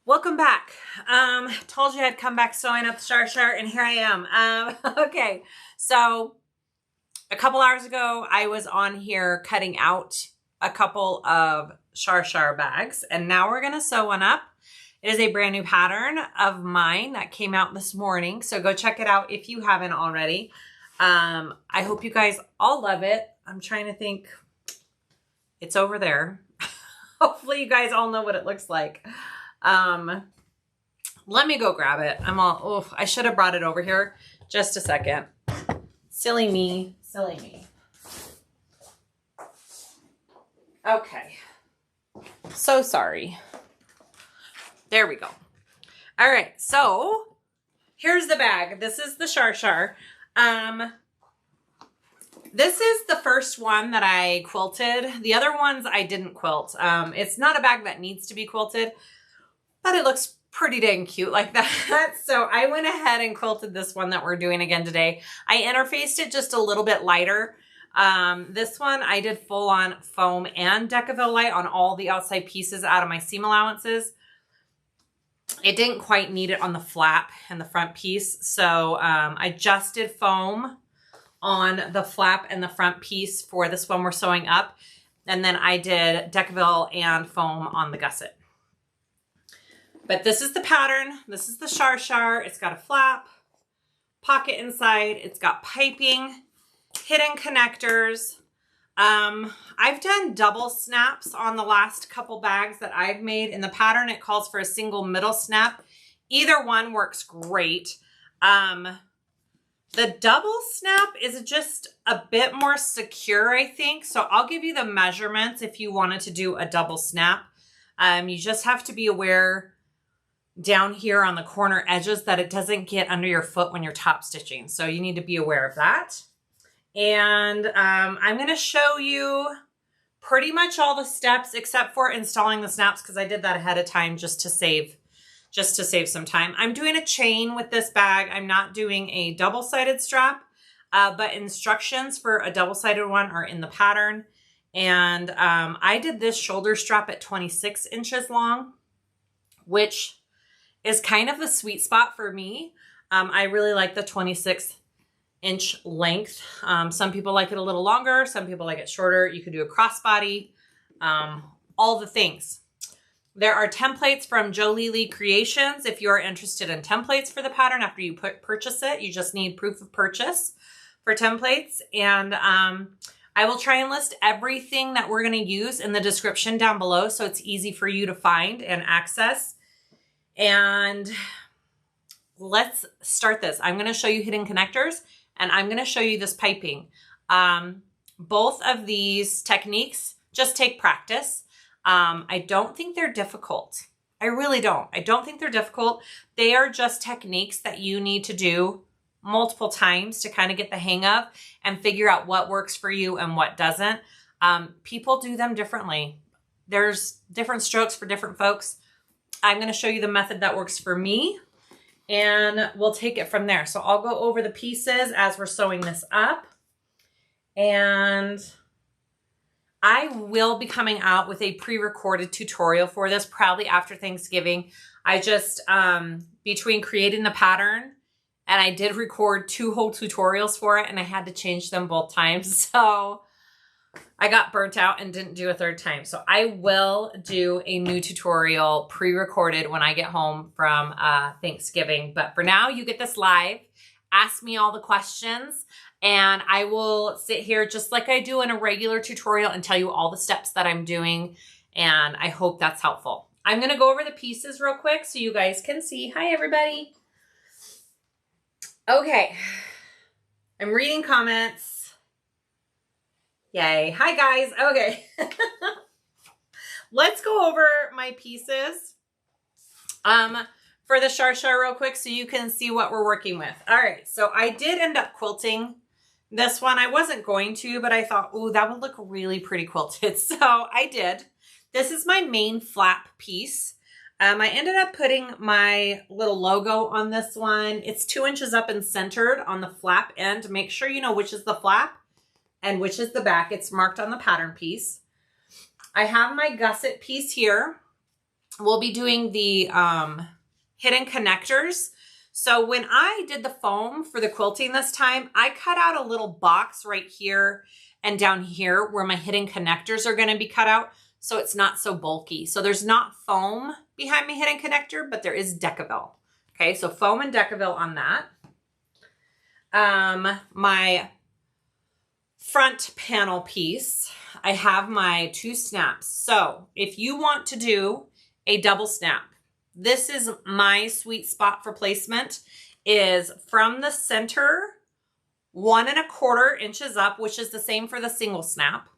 Welcome back. Told you I'd come back sewing up the Char Char, and here I am. Okay, so a couple hours ago, I was on here cutting out a couple of Char Char bags, and now we're gonna sew one up. It is a brand new pattern of mine that came out this morning, so go check it out if you haven't already. I hope you guys all love it. I'm trying to think. It's over there. Hopefully you guys all know what it looks like. Let me go grab it. I should have brought it over here. Just a second. Silly me, silly me. Okay. So sorry. There we go. All right. So here's the bag. This is the Char Char. This is the first one that I quilted. The other ones I didn't quilt. It's not a bag that needs to be quilted, but it looks pretty dang cute like that. So I went ahead and quilted this one that we're doing again today. I interfaced it just a little bit lighter. This one I did full on foam and Decaville light on all the outside pieces out of my seam allowances. It didn't quite need it on the flap and the front piece. So I just did foam on the flap and the front piece for this one we're sewing up. And then I did Decaville and foam on the gusset. But this is the pattern. This is the Char Char. It's got a flap, pocket inside. It's got piping, hidden connectors. I've done double snaps on the last couple bags that I've made. In the pattern, it calls for a single middle snap. Either one works great. The double snap is just a bit more secure, I think. So I'll give you the measurements if you wanted to do a double snap. You just have to be aware down here on the corner edges that it doesn't get under your foot when you're top stitching. So you need to be aware of that. And I'm going to show you pretty much all the steps except for installing the snaps, because I did that ahead of time just to save some time. I'm doing a chain with this bag. I'm not doing a double-sided strap, but instructions for a double-sided one are in the pattern. And I did this shoulder strap at 26 inches long, which is kind of the sweet spot for me. I really like the 26-inch length. Some people like it a little longer. Some people like it shorter. You could do a crossbody, all the things. There are templates from Jolie Lee Creations. If you're interested in templates for the pattern after you purchase it, you just need proof of purchase for templates. And I will try and list everything that we're going to use in the description down below, so it's easy for you to find and access. And let's start this. I'm going to show you hidden connectors, and I'm going to show you this piping. Both of these techniques just take practice. I don't think they're difficult. I really don't. I don't think they're difficult. They are just techniques that you need to do multiple times to kind of get the hang of and figure out what works for you and what doesn't. People do them differently. There's different strokes for different folks. I'm going to show you the method that works for me, and we'll take it from there. So I'll go over the pieces as we're sewing this up, and I will be coming out with a pre-recorded tutorial for this probably after Thanksgiving. I just, between creating the pattern and I did record 2 whole tutorials for it, and I had to change them both times. So I got burnt out and didn't do a third time. So I will do a new tutorial pre-recorded when I get home from Thanksgiving. But for now, you get this live. Ask me all the questions, and I will sit here just like I do in a regular tutorial and tell you all the steps that I'm doing. And I hope that's helpful. I'm going to go over the pieces real quick so you guys can see. Hi, everybody. Okay. I'm reading comments. Yay. Hi, guys. Okay. Let's go over my pieces for the Char Char real quick so you can see what we're working with. All right. So I did end up quilting this one. I wasn't going to, but I thought, ooh, that would look really pretty quilted. So I did. This is my main flap piece. I ended up putting my little logo on this one. It's 2 inches up and centered on the flap end. Make sure you know which is the flap and which is the back. It's marked on the pattern piece. I have my gusset piece here. we'll be doing the hidden connectors. So when I did the foam for the quilting this time, I cut out a little box right here and down here where my hidden connectors are going to be cut out, so it's not so bulky. So there's not foam behind my hidden connector, but there is Decaville. Okay, so foam and Decaville on that. My front panel piece, I have my 2 snaps. So if you want to do a double snap, this is my sweet spot for placement, is from the center 1 1/4 inches up, which is the same for the single snap.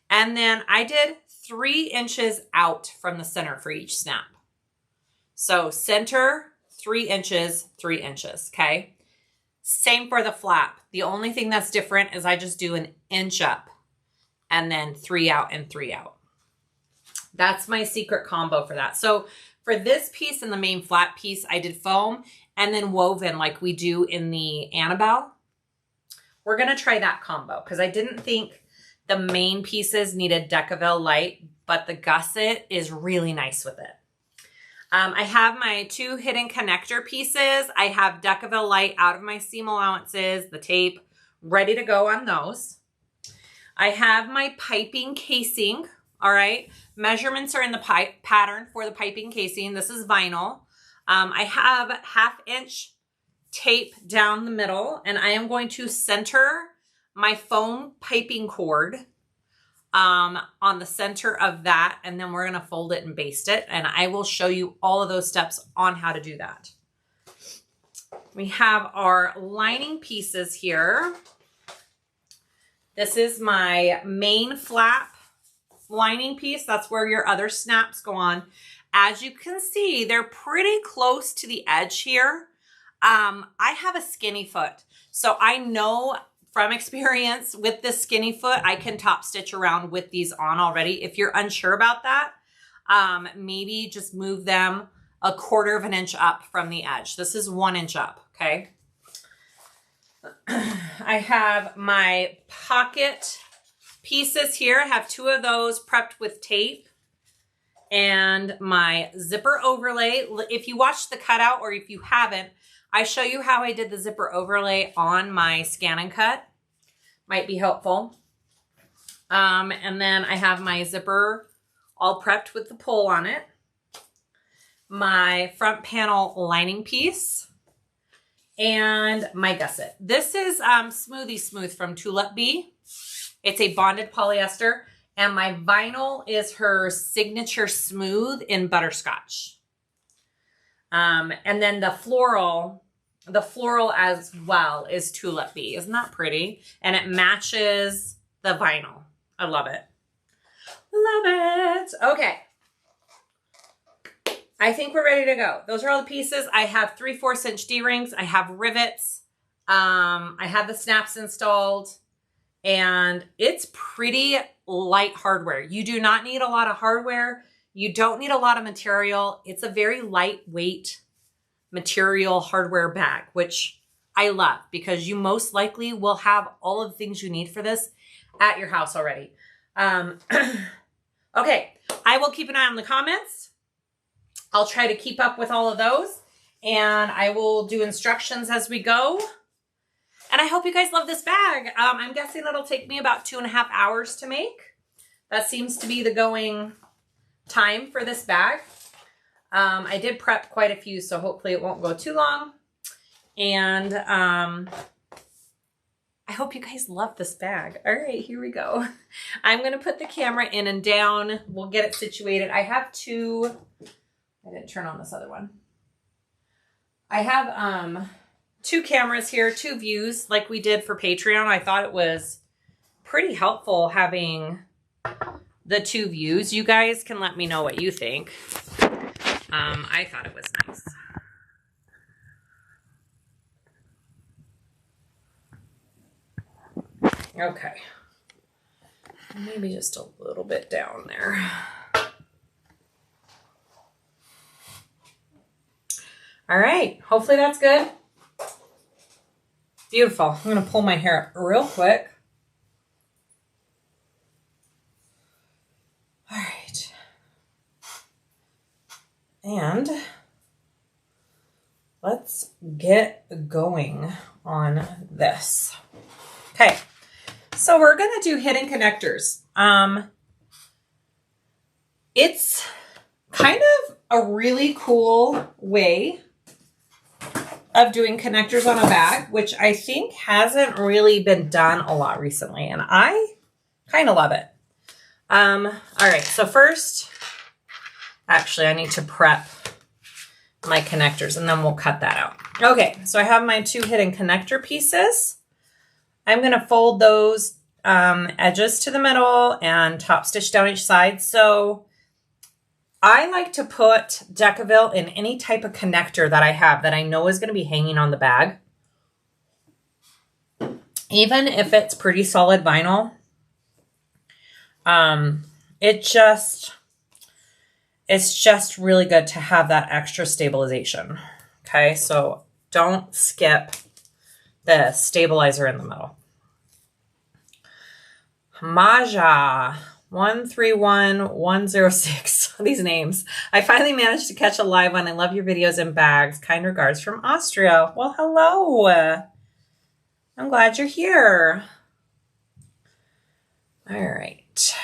And then I did 3 inches out from the center for each snap. So center, 3 inches, 3 inches, okay? Same for the flap. The only thing that's different is I just do 1 inch up and then 3 out and 3 out. That's my secret combo for that. So for this piece and the main flat piece, I did foam and then woven like we do in the Annabelle. We're going to try that combo because I didn't think the main pieces needed Decaville light, but the gusset is really nice with it. I have my 2 hidden connector pieces. I have Decaville light out of my seam allowances, the tape, ready to go on those. I have my piping casing. All right. Measurements are in the pattern for the piping casing. This is vinyl. I have 1/2 inch tape down the middle, and I am going to center my foam piping cord on the center of that, and then we're going to fold it and baste it, and I will show you all of those steps on how to do that. We have our lining pieces here. This is my main flap lining piece. That's where your other snaps go on. As you can see, they're pretty close to the edge here. I have a skinny foot, so I know from experience with this skinny foot, I can top stitch around with these on already. If you're unsure about that, maybe just move them 1/4 inch up from the edge. This is 1 inch up, okay? I have my pocket pieces here. I have 2 of those prepped with tape and my zipper overlay. If you watched the cutout or if you haven't, I show you how I did the zipper overlay on my Scan and Cut. Might be helpful. And then I have my zipper all prepped with the pole on it. My front panel lining piece and my gusset. This is Smoothie Smooth from Tulip Bee. It's a bonded polyester, and my vinyl is her Signature Smooth in Butterscotch. And then the floral as well is Tulip Bee. Isn't that pretty? And it matches the vinyl. I love it. Love it. Okay. I think we're ready to go. Those are all the pieces. I have 3/4 inch D-rings. I have rivets. I have the snaps installed, and it's pretty light hardware. You do not need a lot of hardware. You don't need a lot of material. It's a very lightweight material hardware bag, which I love because you most likely will have all of the things you need for this at your house already. Okay, I will keep an eye on the comments. I'll try to keep up with all of those, and I will do instructions as we go. And I hope you guys love this bag. I'm guessing it'll take me about 2.5 hours to make. That seems to be the going time for this bag. I did prep quite a few, so hopefully it won't go too long. And I hope you guys love this bag. All right, here we go. I'm going to put the camera in and down. We'll get it situated. I have 2... I didn't turn on this other one. I have 2 cameras here, 2 views like we did for Patreon. I thought it was pretty helpful having the 2 views. You guys can let me know what you think. I thought it was nice. Okay. Maybe just a little bit down there. All right. Hopefully that's good. Beautiful. I'm going to pull my hair up real quick. All right. And let's get going on this. Okay, so we're gonna do hidden connectors. It's kind of a really cool way of doing connectors on a bag, which I think hasn't really been done a lot recently, and I kind of love it. All right, so first, actually, I need to prep my connectors and then we'll cut that out. Okay, so I have my 2 hidden connector pieces. I'm going to fold those edges to the middle and top stitch down each side. So I like to put Decaville in any type of connector that I have that I know is going to be hanging on the bag. Even if it's pretty solid vinyl, it's just really good to have that extra stabilization. Okay, so don't skip the stabilizer in the middle. Maja 131106. These names. I finally managed to catch a live one. I love your videos and bags. Kind regards from Austria. Well, hello. I'm glad you're here. All right.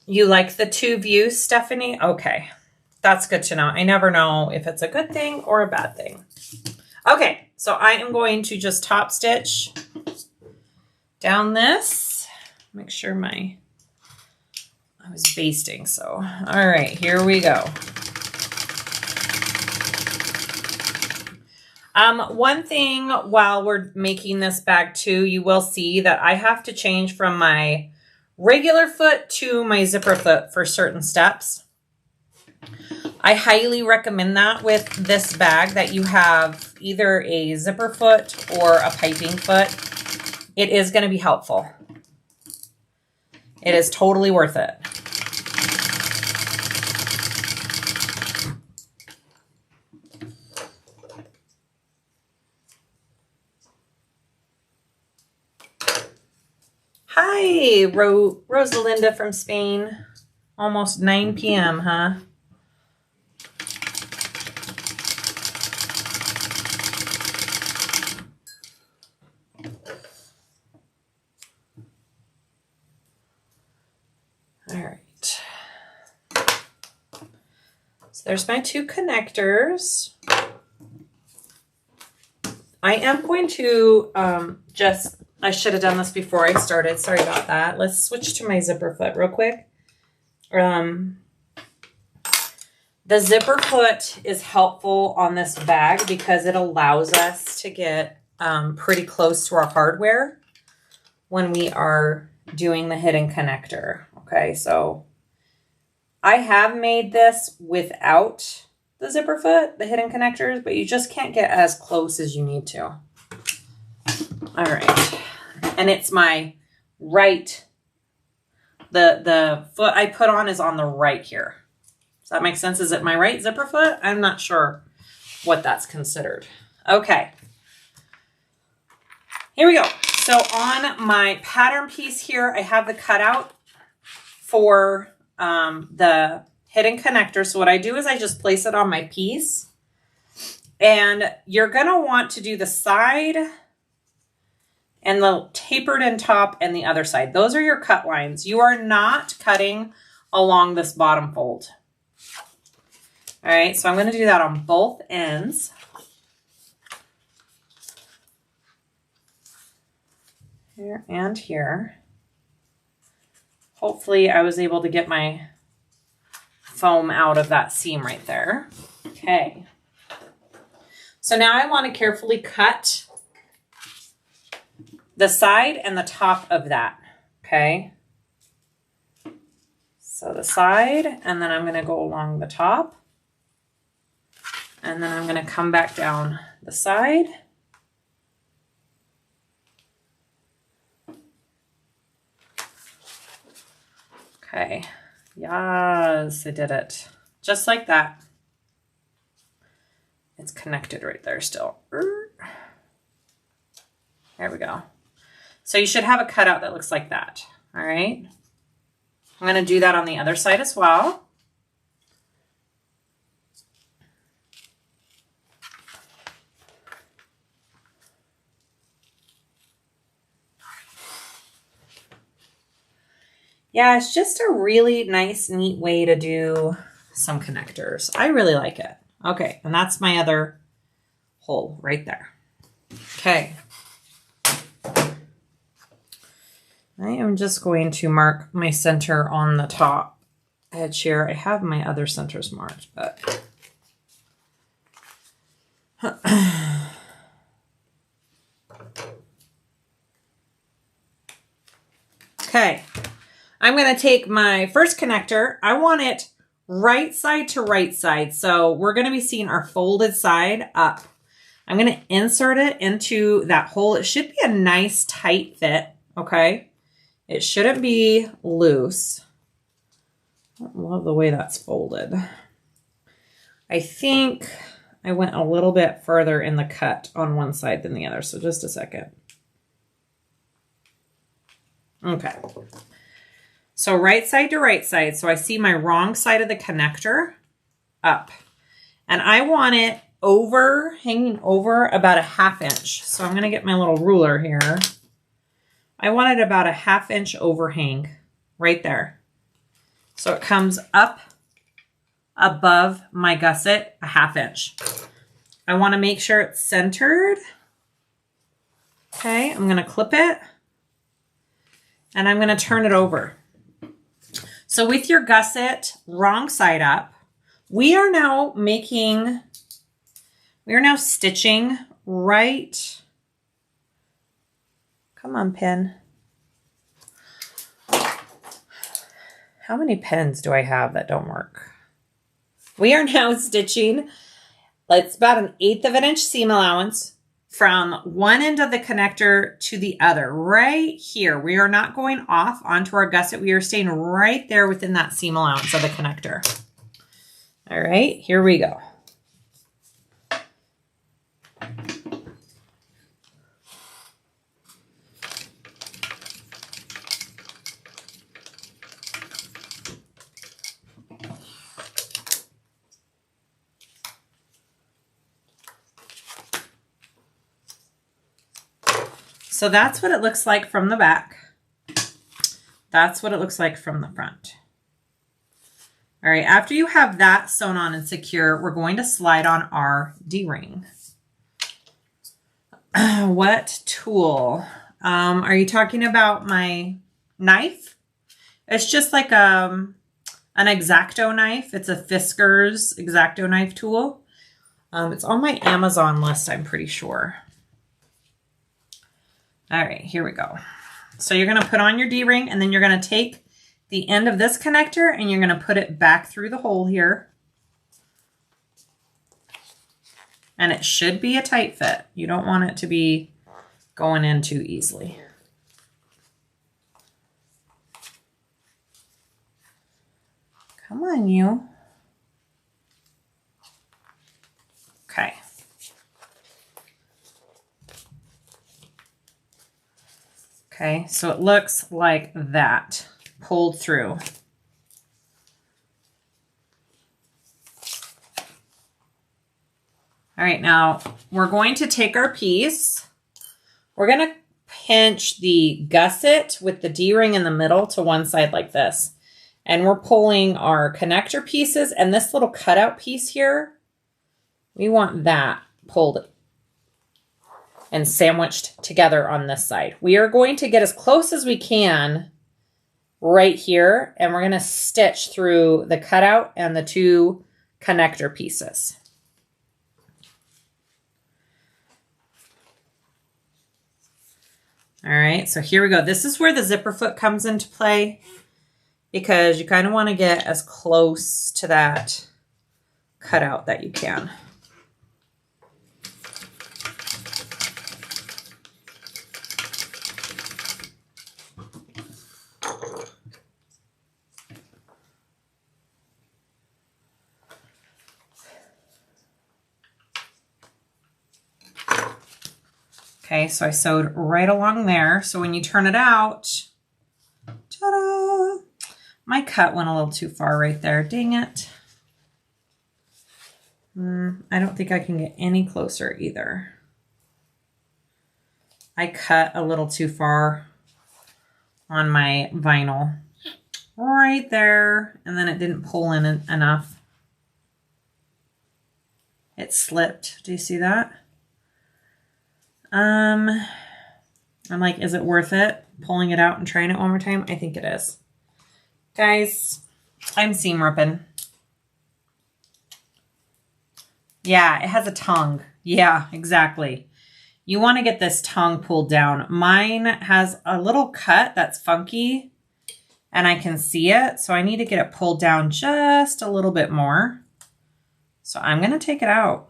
You like the 2 views, Stephanie? Okay. That's good to know. I never know if it's a good thing or a bad thing. Okay. So I am going to just top stitch down this. Make sure I was basting. So, all right, here we go. One thing while we're making this bag too, you will see that I have to change from my regular foot to my zipper foot for certain steps. I highly recommend that with this bag, that you have either a zipper foot or a piping foot. It is going to be helpful. It is totally worth it. Hi, Rosalinda from Spain. Almost 9 p.m., huh? All right. So there's my 2 connectors. I am going to I should have done this before I started. Sorry about that. Let's switch to my zipper foot real quick. The zipper foot is helpful on this bag because it allows us to get pretty close to our hardware when we are doing the hidden connector. Okay, so I have made this without the zipper foot, the hidden connectors, but you just can't get as close as you need to. All right. And it's my right, the foot I put on is on the right here. Does that make sense? Is it my right zipper foot? I'm not sure what that's considered. Okay. Here we go. So on my pattern piece here, I have the cutout for the hidden connector. So what I do is I just place it on my piece. And you're going to want to do the side and the tapered in top and the other side. Those are your cut lines. You are not cutting along this bottom fold. All right, so I'm going to do that on both ends. Here and here. Hopefully I was able to get my foam out of that seam right there. Okay. So now I want to carefully cut the side and the top of that, okay? So the side, and then I'm going to go along the top, and then I'm going to come back down the side. Okay, yes, I did it. Just like that. It's connected right there still. There we go. So you should have a cutout that looks like that. All right. I'm going to do that on the other side as well. Yeah, it's just a really nice, neat way to do some connectors. I really like it. Okay, and that's my other hole right there. Okay. I am just going to mark my center on the top edge here. I have my other centers marked, but okay. I'm going to take my first connector. I want it right side to right side. So we're going to be seeing our folded side up. I'm going to insert it into that hole. It should be a nice tight fit. Okay. It shouldn't be loose. I don't love the way that's folded. I think I went a little bit further in the cut on one side than the other. So just a second. Okay. So right side to right side. So I see my wrong side of the connector up. And I want it over, hanging over about a 1/2 inch. So I'm going to get my little ruler here. I want it about a 1/2 inch overhang right there. So it comes up above my gusset a 1/2 inch. I want to make sure it's centered. Okay, I'm going to clip it and I'm going to turn it over. So with your gusset wrong side up, we are now stitching right. Come on, pen. How many pens do I have that don't work? We are now stitching, it's about 1/8 of an inch seam allowance from one end of the connector to the other, right here. We are not going off onto our gusset. We are staying right there within that seam allowance of the connector. All right, here we go. So that's what it looks like from the back. That's what it looks like from the front. All right, after you have that sewn on and secure, we're going to slide on our D-ring. What tool? Are you talking about my knife? It's just like an X-Acto knife. It's a Fiskars X-Acto knife tool. It's on my Amazon list, I'm pretty sure. All right, here we go. So you're going to put on your D-ring and then you're going to take the end of this connector and you're going to put it back through the hole here. And it should be a tight fit. You don't want it to be going in too easily. Come on, you. Okay. Okay, so it looks like that, pulled through. All right, now we're going to take our piece. We're going to pinch the gusset with the D-ring in the middle to one side like this. And we're pulling our connector pieces and this little cutout piece here. We want that pulled and sandwiched together on this side. We are going to get as close as we can right here, and we're going to stitch through the cutout and the two connector pieces. All right, so here we go. This is where the zipper foot comes into play because you kind of want to get as close to that cutout that you can. Okay, so I sewed right along there. So when you turn it out, ta-da! My cut went a little too far right there. Dang it. I don't think I can get any closer either. I cut a little too far on my vinyl. right there, and then it didn't pull in enough. It slipped. Do you see that? I'm like, is it worth it pulling it out and trying it one more time? I think it is. Guys, I'm seam ripping. Yeah, it has a tongue. Yeah, exactly. You want to get this tongue pulled down. Mine has a little cut that's funky and I can see it. So I need to get it pulled down just a little bit more. So I'm going to take it out.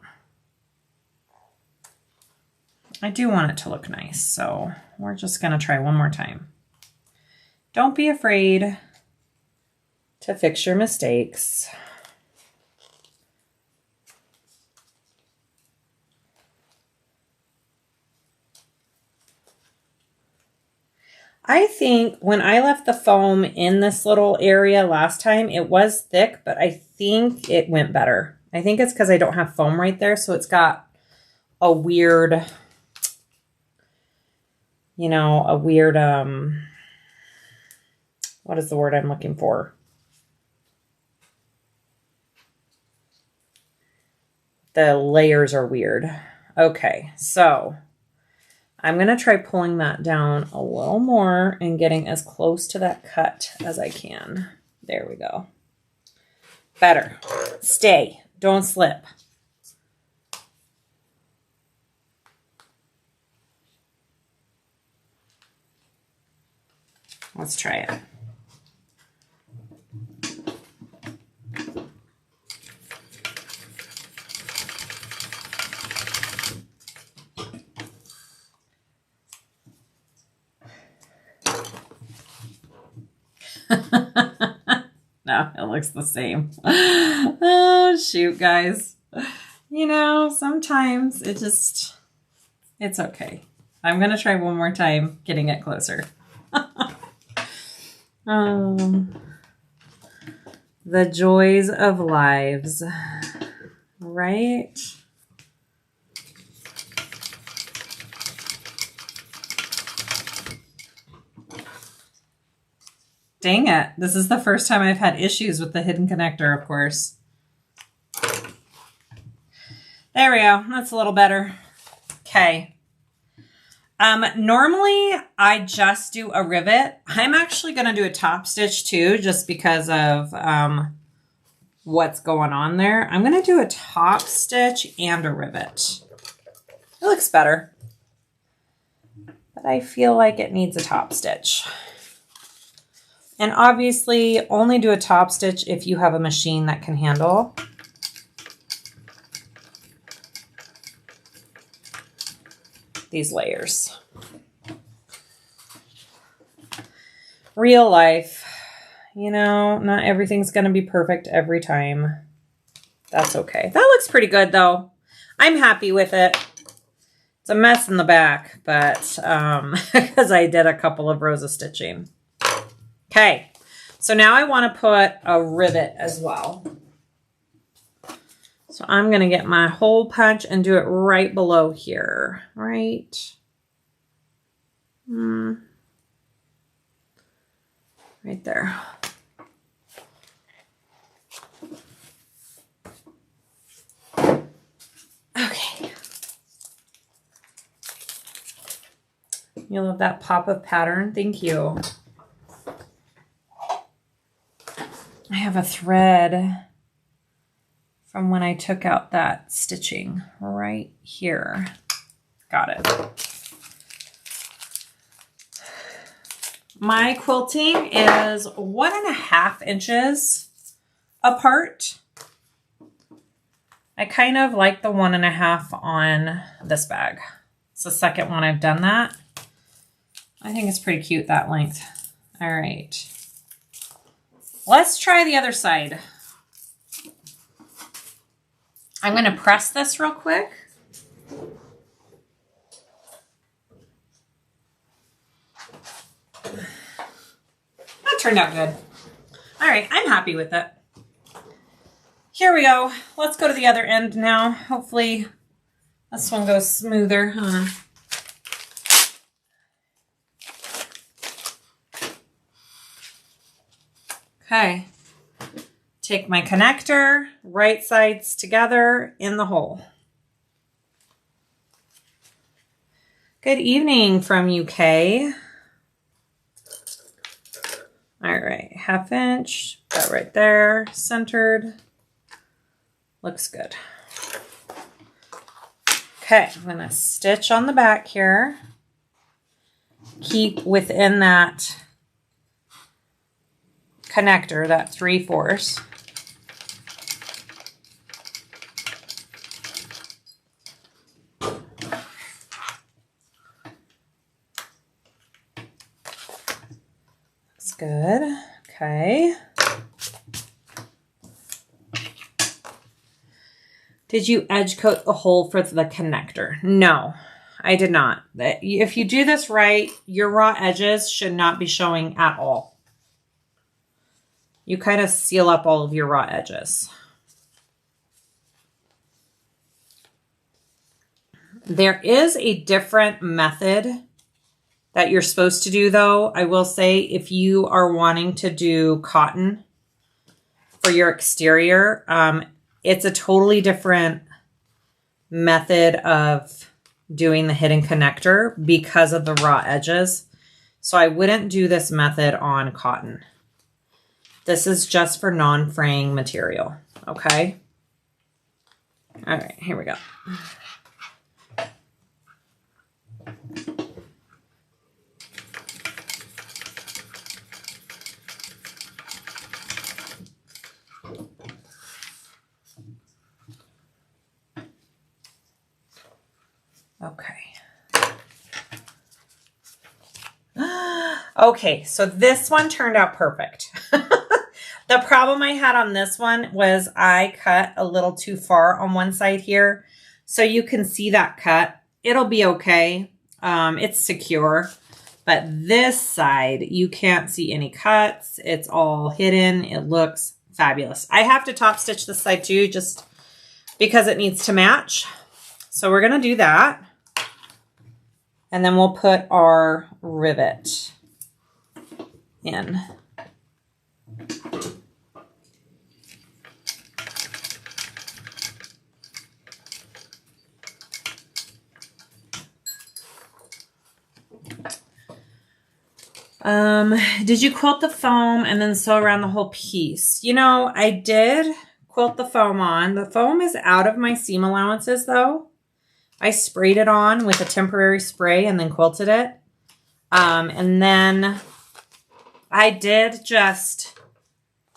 I do want it to look nice. So we're just going to try one more time. Don't be afraid to fix your mistakes. I think when I left the foam in this little area last time, it was thick, but I think it went better. I think it's because I don't have foam right there, so it's got a weird, you know, a weird, what is the word I'm looking for? The layers are weird. Okay, so I'm going to try pulling that down a little more and getting as close to that cut as I can. There we go. Better. Stay. Don't slip. Let's try it. No, it looks the same. Oh, shoot, guys. You know, sometimes it's okay. I'm going to try one more time getting it closer. The joys of lives, right? Dang it. This is the first time I've had issues with the hidden connector, of course. There we go. That's a little better. Okay. Normally I just do a rivet. I'm actually going to do a top stitch too, just because of what's going on there. I'm going to do a top stitch and a rivet. It looks better, but I feel like it needs a top stitch. And obviously only do a top stitch if you have a machine that can handle. These layers. Real life, you know, not everything's going to be perfect every time. That's okay. That looks pretty good though. I'm happy with it. It's a mess in the back, but because I did a couple of rows of stitching. Okay, so now I want to put a rivet as well. So I'm going to get my hole punch and do it right below here, right? Right there. Okay. You love that pop of pattern? Thank you. I have a thread from when I took out that stitching right here. Got it. My quilting is 1.5 inches apart. I kind of like the 1.5 on this bag. It's the second one I've done that. I think it's pretty cute, that length. All right. Let's try the other side. I'm going to press this real quick. That turned out good. All right, I'm happy with it. Here we go. Let's go to the other end now. Hopefully this one goes smoother, huh? Okay. Take my connector, right sides together in the hole. Good evening from UK. All right, 1/2 inch, that right there, centered. Looks good. Okay, I'm gonna stitch on the back here. Keep within that connector, that 3/4. That's good. Okay. Did you edge coat the hole for the connector? No, I did not. If you do this right, your raw edges should not be showing at all. You kind of seal up all of your raw edges. There is a different method that you're supposed to do, though. I will say, if you are wanting to do cotton for your exterior, it's a totally different method of doing the hidden connector because of the raw edges. So I wouldn't do this method on cotton. This is just for non-fraying material, okay? All right, here we go. Okay. Okay, so this one turned out perfect. The problem I had on this one was I cut a little too far on one side here. So you can see that cut. It'll be okay. It's secure. But this side, you can't see any cuts. It's all hidden. It looks fabulous. I have to top stitch this side too, just because it needs to match. So we're going to do that. And then we'll put our rivet in. Did you quilt the foam and then sew around the whole piece? You know, I did quilt the foam on. The foam is out of my seam allowances though. I sprayed it on with a temporary spray and then quilted it. And then I did just,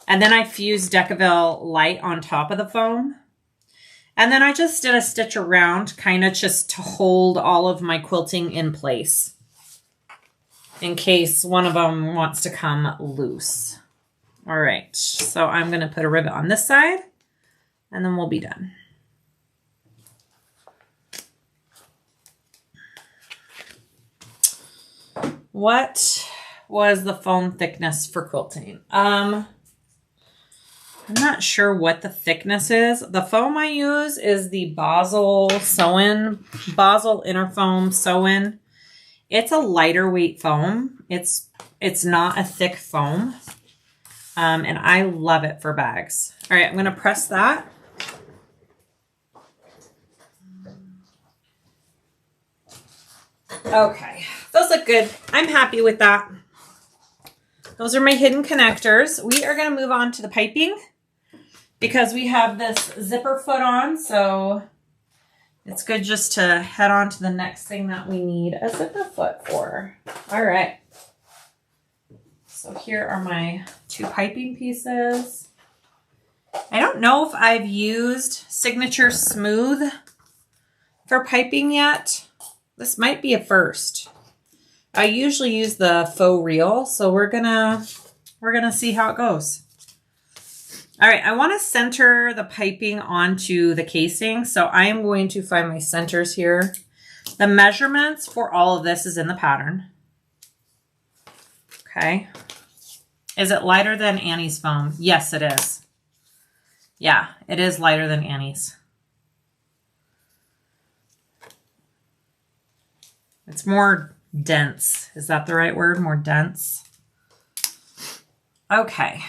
and then I fused Decaville light on top of the foam. And then I just did a stitch around, kind of just to hold all of my quilting in place in case one of them wants to come loose. All right, so I'm going to put a rivet on this side and then we'll be done. What was the foam thickness for quilting? I'm not sure what the thickness is. The foam I use is the Basel Inner Foam Sew-In. It's a lighter weight foam. It's not a thick foam. And I love it for bags. All right, I'm gonna press that. Okay, those look good. I'm happy with that. Those are my hidden connectors. We are gonna move on to the piping because we have this zipper foot on, so it's good just to head on to the next thing that we need a zipper foot for. All right. So here are my 2 piping pieces. I don't know if I've used Signature Smooth for piping yet. This might be a first. I usually use the faux reel, so we're gonna see how it goes. All right, I want to center the piping onto the casing, so I am going to find my centers here. The measurements for all of this is in the pattern. Okay. Is it lighter than Annie's foam? Yes, it is. Yeah, it is lighter than Annie's. It's more dense. Is that the right word? More dense? Okay.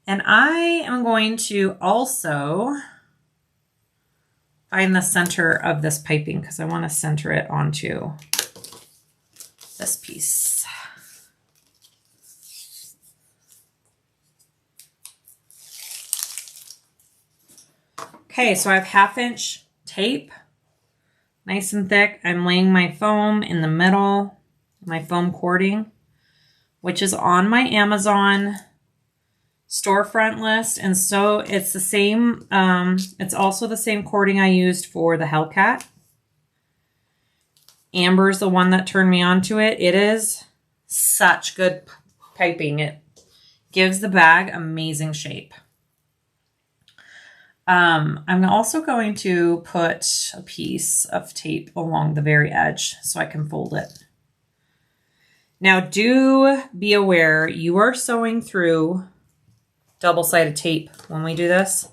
And I am going to also find the center of this piping because I want to center it onto this piece. Okay, so I have 1/2 inch tape, nice and thick. I'm laying my foam in the middle, my foam cording, which is on my Amazon storefront list. And so it's the same, it's also the same cording I used for the Hellcat. Amber's the one that turned me on to it. It is such good piping. It gives the bag amazing shape. I'm also going to put a piece of tape along the very edge so I can fold it. Now do be aware you are sewing through double-sided tape when we do this.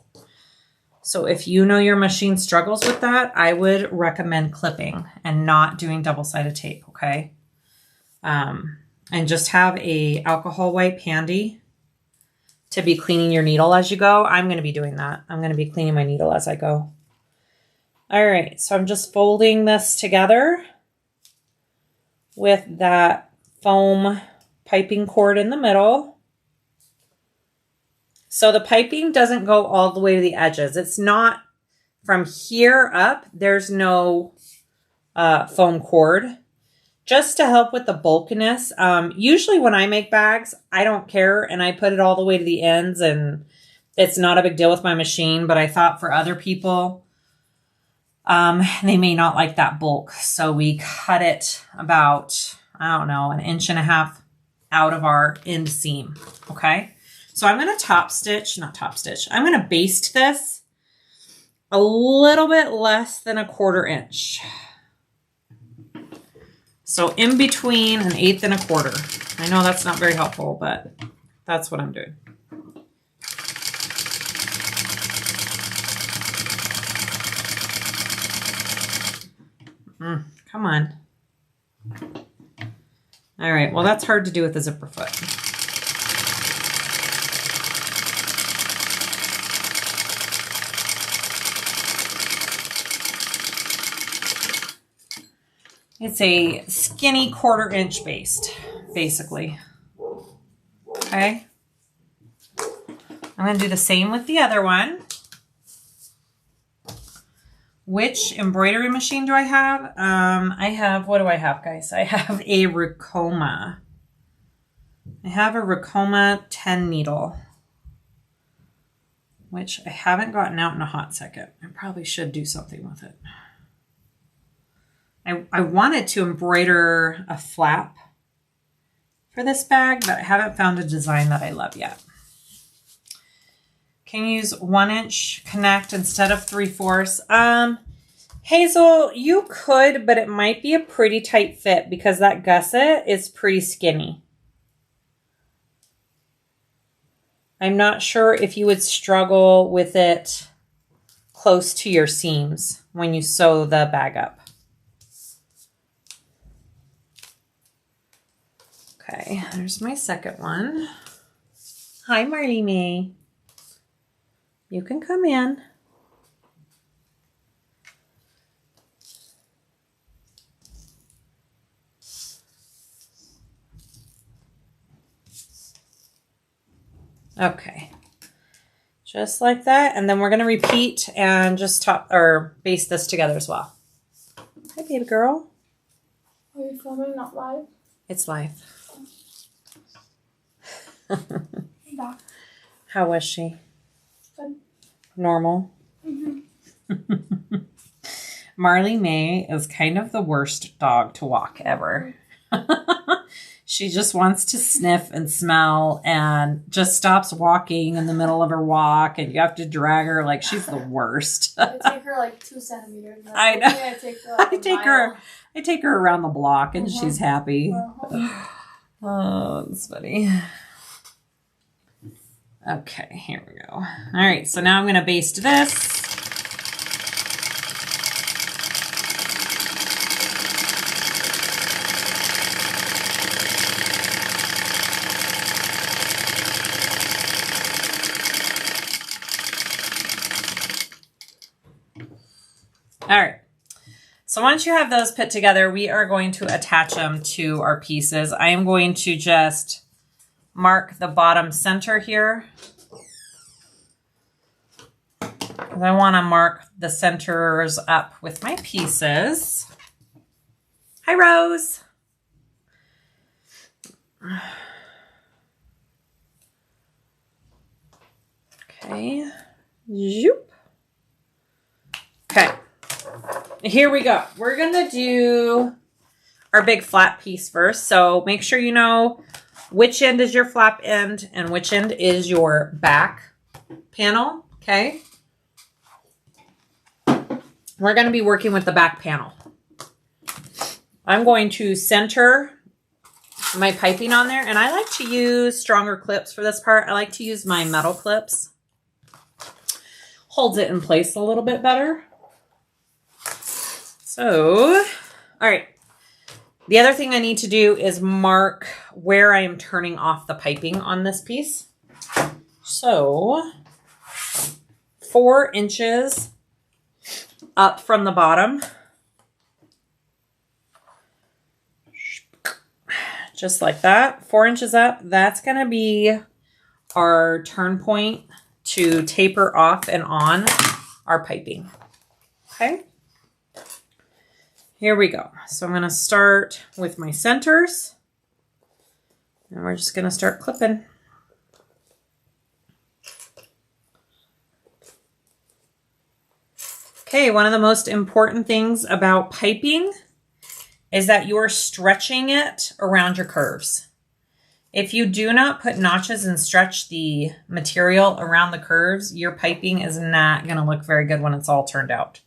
So if you know your machine struggles with that, I would recommend clipping and not doing double-sided tape, okay? And just have a alcohol wipe handy to be cleaning your needle as you go. I'm going to be doing that. I'm going to be cleaning my needle as I go. All right, so I'm just folding this together with that foam piping cord in the middle. So the piping doesn't go all the way to the edges. It's not from here up. There's no foam cord. Just to help with the bulkiness. Usually when I make bags, I don't care and I put it all the way to the ends and it's not a big deal with my machine, but I thought for other people, they may not like that bulk. So we cut it about, I don't know, 1.5 inches out of our end seam, okay? So I'm going to I'm going to baste this a little bit less than 1/4 inch. So in between 1/8 and 1/4. I know that's not very helpful, but that's what I'm doing. Come on. All right, well, that's hard to do with a zipper foot. It's a skinny 1/4 inch baste, basically. Okay. I'm going to do the same with the other one. Which embroidery machine do I have? What do I have, guys? I have a Ricoma. I have a Ricoma 10 needle, which I haven't gotten out in a hot second. I probably should do something with it. I wanted to embroider a flap for this bag, but I haven't found a design that I love yet. Can you use 1 inch connect instead of 3/4? Hazel, you could, but it might be a pretty tight fit because that gusset is pretty skinny. I'm not sure if you would struggle with it close to your seams when you sew the bag up. Okay, there's my second one. Hi, Marley May. You can come in. Okay, just like that. And then we're going to repeat and just baste this together as well. Hi, baby girl. Are you filming, not live? It's live. Yeah. How was she? Good. Normal? Mm-hmm. Marley May is kind of the worst dog to walk ever. She just wants to sniff and smell and just stops walking in the middle of her walk, and you have to drag her like she's the worst. I take her like 2 centimeters. I know. I take her like I take her around the block and she's happy. Uh-huh. Oh, that's funny. Okay, here we go. All right, so now I'm going to baste this. All right. So once you have those put together, we are going to attach them to our pieces. I am going to just mark the bottom center here. I want to mark the centers up with my pieces. Hi, Rose. Okay. Zoop. Okay. Here we go. We're going to do our big flat piece first. So make sure you know which end is your flap end and which end is your back panel. Okay. We're going to be working with the back panel. I'm going to center my piping on there, and I like to use stronger clips for this part. I like to use my metal clips. Holds it in place a little bit better. So, all right. The other thing I need to do is mark where I am turning off the piping on this piece. So, 4 inches up from the bottom. Just like that. 4 inches up. That's going to be our turn point to taper off and on our piping. Okay. Here we go. So I'm going to start with my centers. And we're just going to start clipping. Okay, one of the most important things about piping is that you're stretching it around your curves. If you do not put notches and stretch the material around the curves, your piping is not going to look very good when it's all turned out.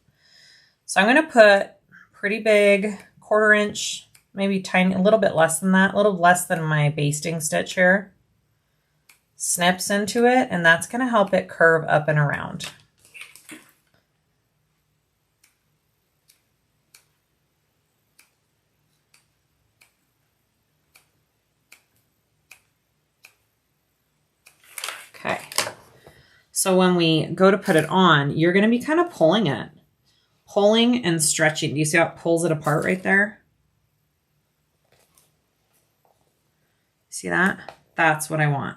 So I'm going to put pretty big 1/4 inch, maybe tiny, a little bit less than that, a little less than my basting stitch here. Snips into it, and that's going to help it curve up and around. Okay, so when we go to put it on, you're going to be kind of pulling it. Pulling and stretching. Do you see how it pulls it apart right there? See that? That's what I want.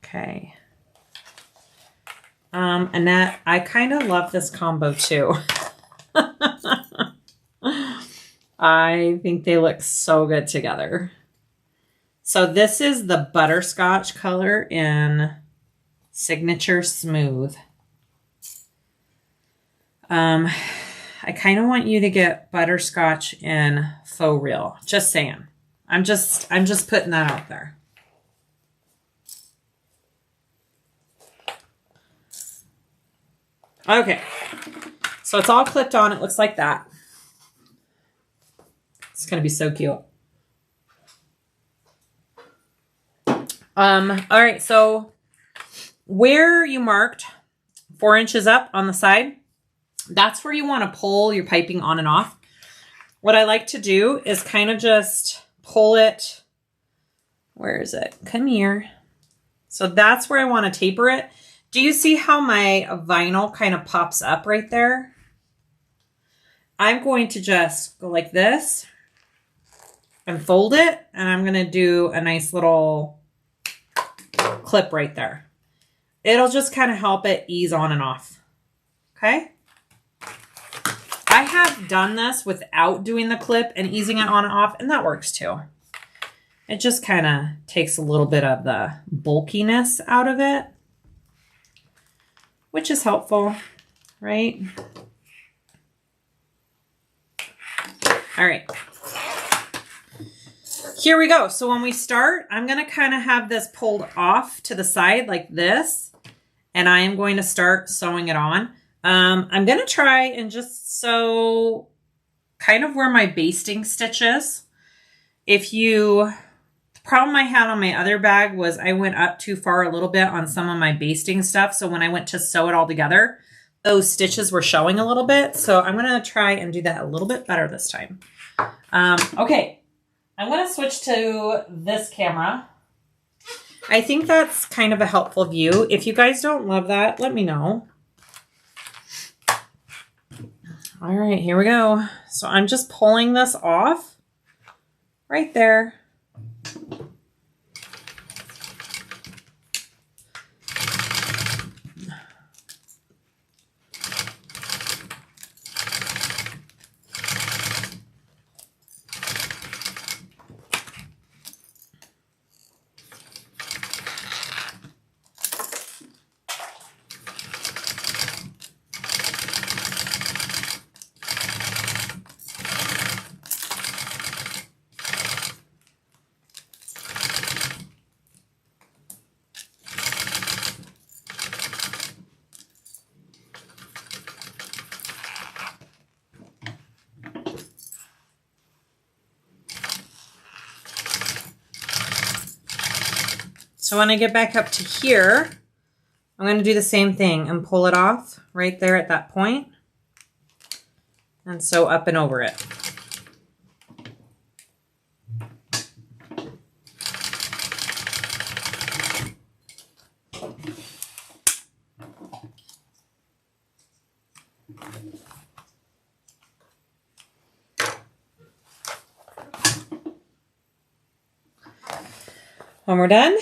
Okay. Annette, I kind of love this combo too. I think they look so good together. So this is the butterscotch color in Signature Smooth. I kind of want you to get butterscotch in Faux Real. Just saying. I'm just putting that out there. Okay, so it's all clipped on. It looks like that. It's going to be so cute. All right, so where you marked 4 inches up on the side, that's where you want to pull your piping on and off. What I like to do is kind of just pull it. Where is it? Come here. So that's where I want to taper it. Do you see how my vinyl kind of pops up right there? I'm going to just go like this and fold it, and I'm going to do a nice little clip right there. It'll just kind of help it ease on and off. Okay? I have done this without doing the clip and easing it on and off, and that works too. It just kind of takes a little bit of the bulkiness out of it, which is helpful, right? All right. Here we go. So when we start, I'm going to kind of have this pulled off to the side like this, and I am going to start sewing it on. I'm going to try and just sew kind of where my basting stitch is. The problem I had on my other bag was I went up too far a little bit on some of my basting stuff. So when I went to sew it all together, those stitches were showing a little bit. So I'm going to try and do that a little bit better this time. Okay, I'm going to switch to this camera. I think that's kind of a helpful view. If you guys don't love that, let me know. All right, here we go. So I'm just pulling this off right there. So when I get back up to here, I'm going to do the same thing and pull it off right there at that point and sew up and over it. When we're done,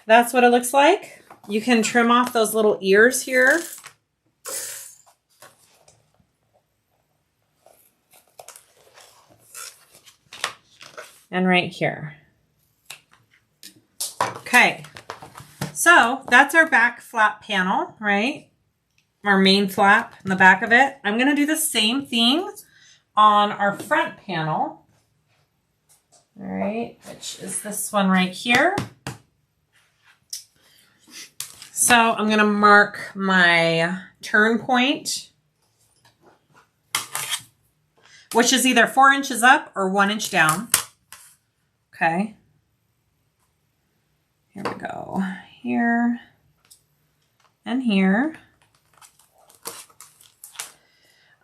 that's what it looks like. You can trim off those little ears here. And right here. Okay, so that's our back flap panel, right? Our main flap in the back of it. I'm gonna do the same thing on our front panel. All right, which is this one right here. So I'm going to mark my turn point, which is either 4 inches up or 1 inch down. Okay. Here we go. Here and here.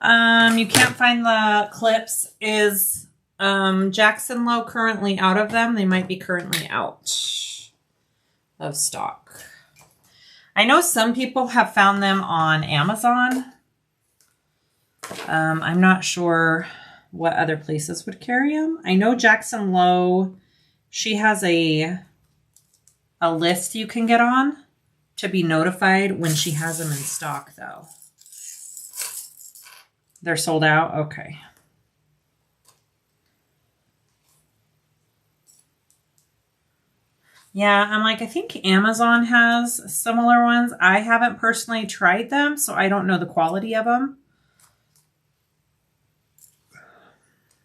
You can't find the clips. Is Jackson Low currently out of them? They might be currently out of stock. I know some people have found them on Amazon. I'm not sure what other places would carry them. I know Jackson Low, she has a list you can get on to be notified when she has them in stock, though. They're sold out? Okay. Yeah, I'm like, I think Amazon has similar ones. I haven't personally tried them, so I don't know the quality of them.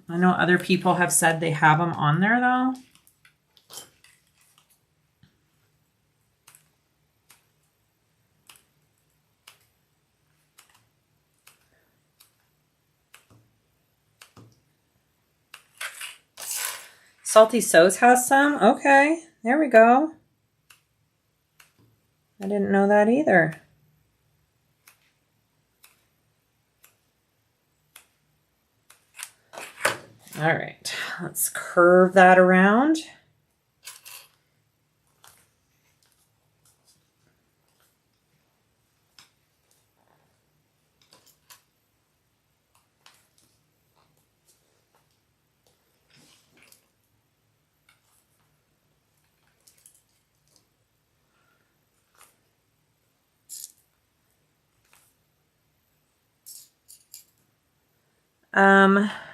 I know other people have said they have them on there, though. Salty Sews has some? Okay. There we go. I didn't know that either. All right, let's curve that around.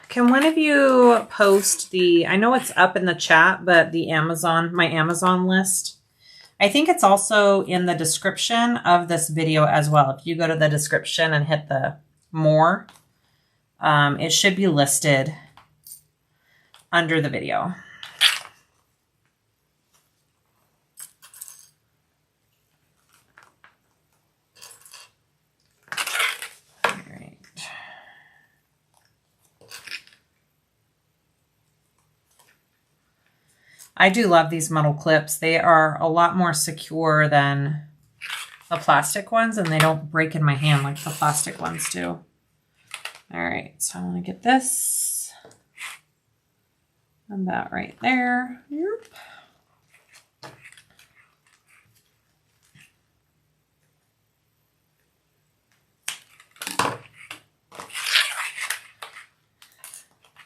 Can one of you post the, I know it's up in the chat, but the Amazon, my Amazon list. I think it's also in the description of this video as well. If you go to the description and hit the more, it should be listed under the video. I do love these metal clips. They are a lot more secure than the plastic ones and they don't break in my hand like the plastic ones do. All right, so I want to get this about right there. Yep.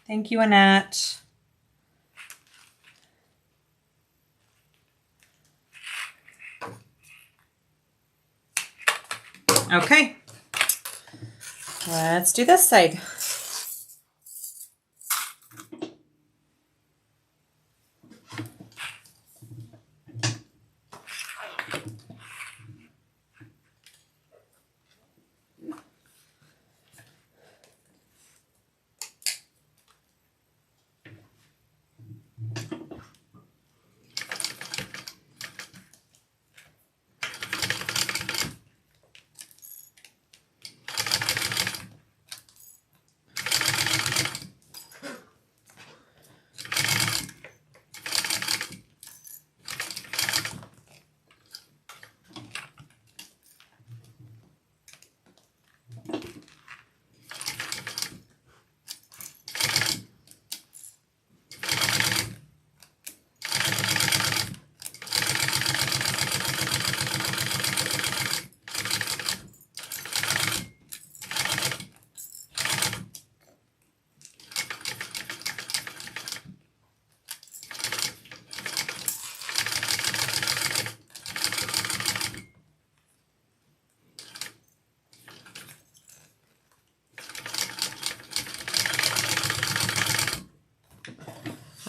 Thank you, Annette. Okay, let's do this side.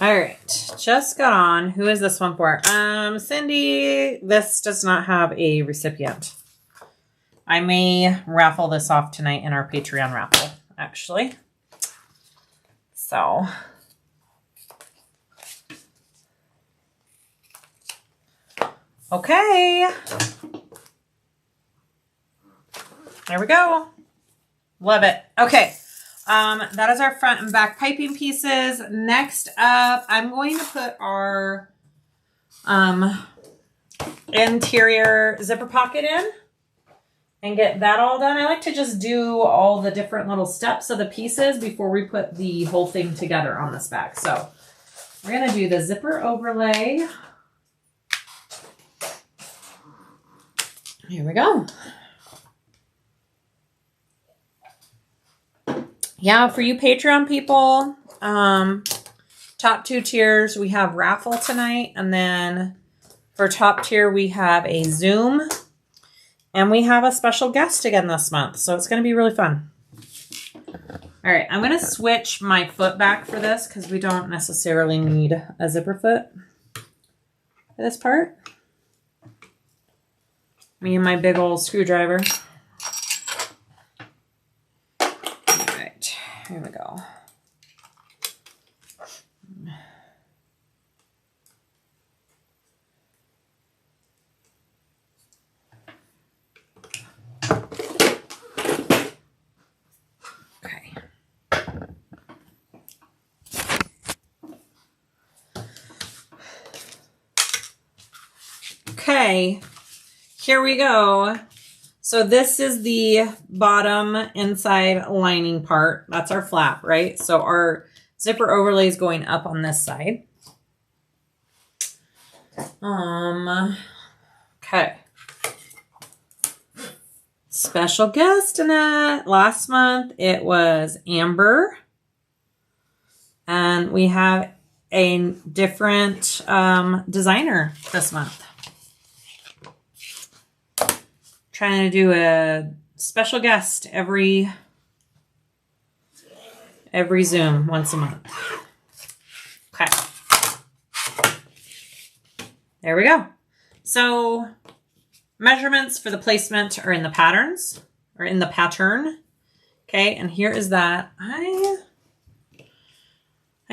All right, just got on. Who is this one for? Cindy, this does not have a recipient. I may raffle this off tonight in our Patreon raffle, actually. So, okay. There we go. Love it. Okay. That is our front and back piping pieces. Next up, I'm going to put our interior zipper pocket in and get that all done. I like to just do all the different little steps of the pieces before we put the whole thing together on this back. So we're going to do the zipper overlay. Here we go. Yeah, for you Patreon people, top 2 tiers, we have raffle tonight. And then for top tier, we have a Zoom. And we have a special guest again this month. So it's going to be really fun. All right, I'm going to switch my foot back for this because we don't necessarily need a zipper foot for this part. Me and my big old screwdriver. Here we go. Okay. Okay, here we go. So this is the bottom inside lining part. That's our flap, right? So our zipper overlay is going up on this side. Okay. Special guest, Annette. Last month it was Amber. And we have a different designer this month. Trying to do a special guest every Zoom once a month. Okay. There we go. So measurements for the placement are in the patterns or in the pattern. Okay, and here is that. I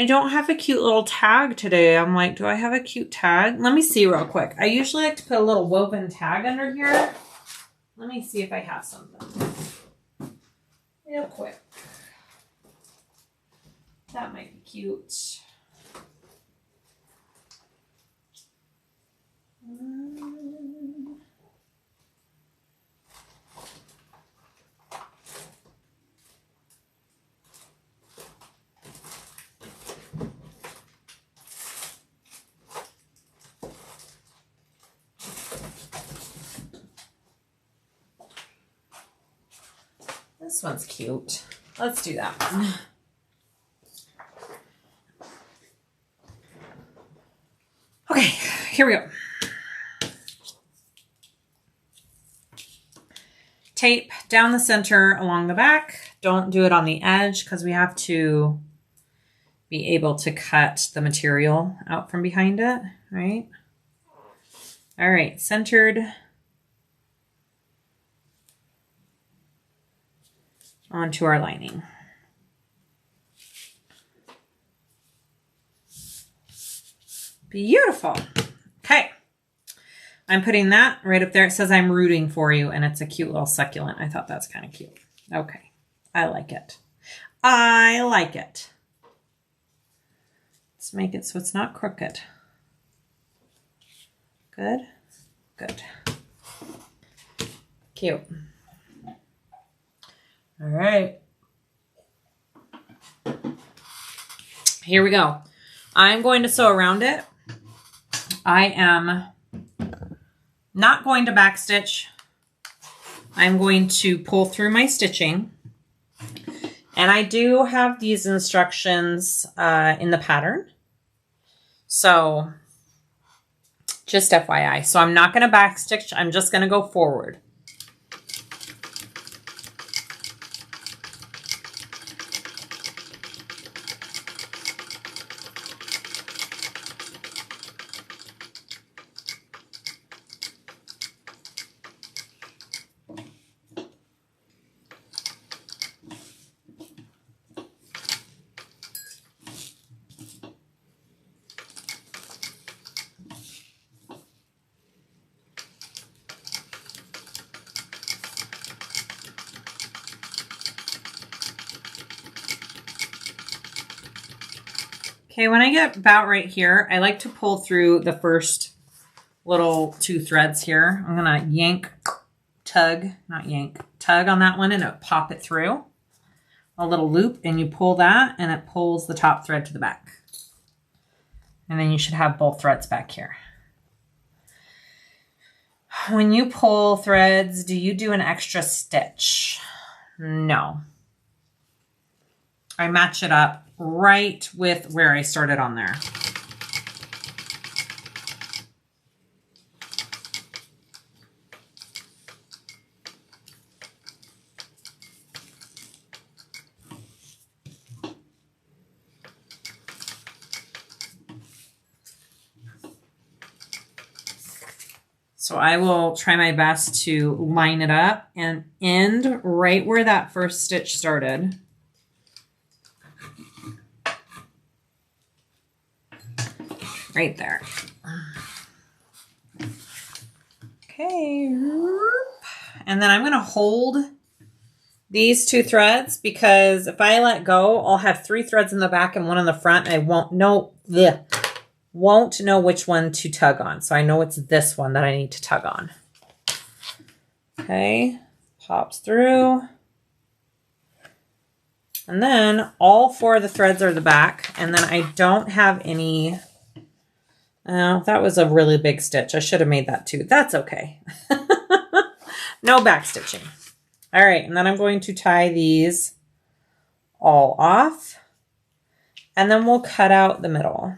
don't have a cute little tag today. I'm like, do I have a cute tag? Let me see real quick. I usually like to put a little woven tag under here. Let me see if I have something real quick. That might be cute. This one's cute. Let's do that one. Okay, here we go. Tape down the center along the back. Don't do it on the edge because we have to be able to cut the material out from behind it, right? All right, centered onto our lining. Beautiful. Okay. I'm putting that right up there. It says I'm rooting for you, and it's a cute little succulent. I thought that's kind of cute. Okay. I like it. I like it. Let's make it so it's not crooked. Good. Good. Cute. All right. Here we go. I'm going to sew around it. I am not going to backstitch. I'm going to pull through my stitching. And I do have these instructions in the pattern. So just FYI. So I'm not going to backstitch. I'm just going to go forward. Okay, when I get about right here, I like to pull through the first little 2 threads here. I'm gonna yank, tug, not yank, tug on that one and pop it through. A little loop, and you pull that and it pulls the top thread to the back. And then you should have both threads back here. When you pull threads, do you do an extra stitch? No. I match it up right with where I started on there. So I will try my best to line it up and end right where that first stitch started. Right there. Okay. And then I'm going to hold these 2 threads because if I let go, I'll have 3 threads in the back and 1 in the front. And I won't know which one to tug on. So I know it's this one that I need to tug on. Okay. Pops through. And then all 4 of the threads are the back. And then I don't have any... Oh, that was a really big stitch. I should have made that too. That's okay. No back stitching. All right, and then I'm going to tie these all off, and then we'll cut out the middle.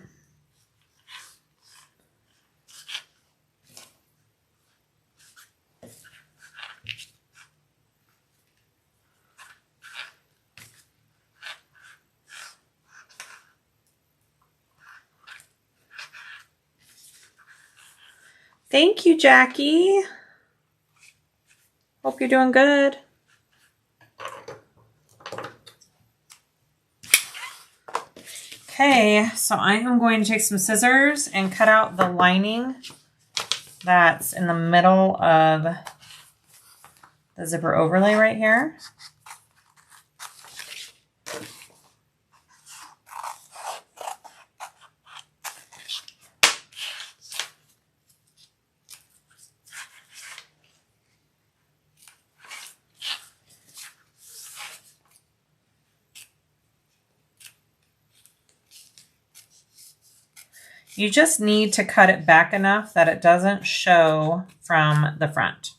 Thank you, Jackie. Hope you're doing good. Okay, so I am going to take some scissors and cut out the lining that's in the middle of the zipper overlay right here. You just need to cut it back enough that it doesn't show from the front.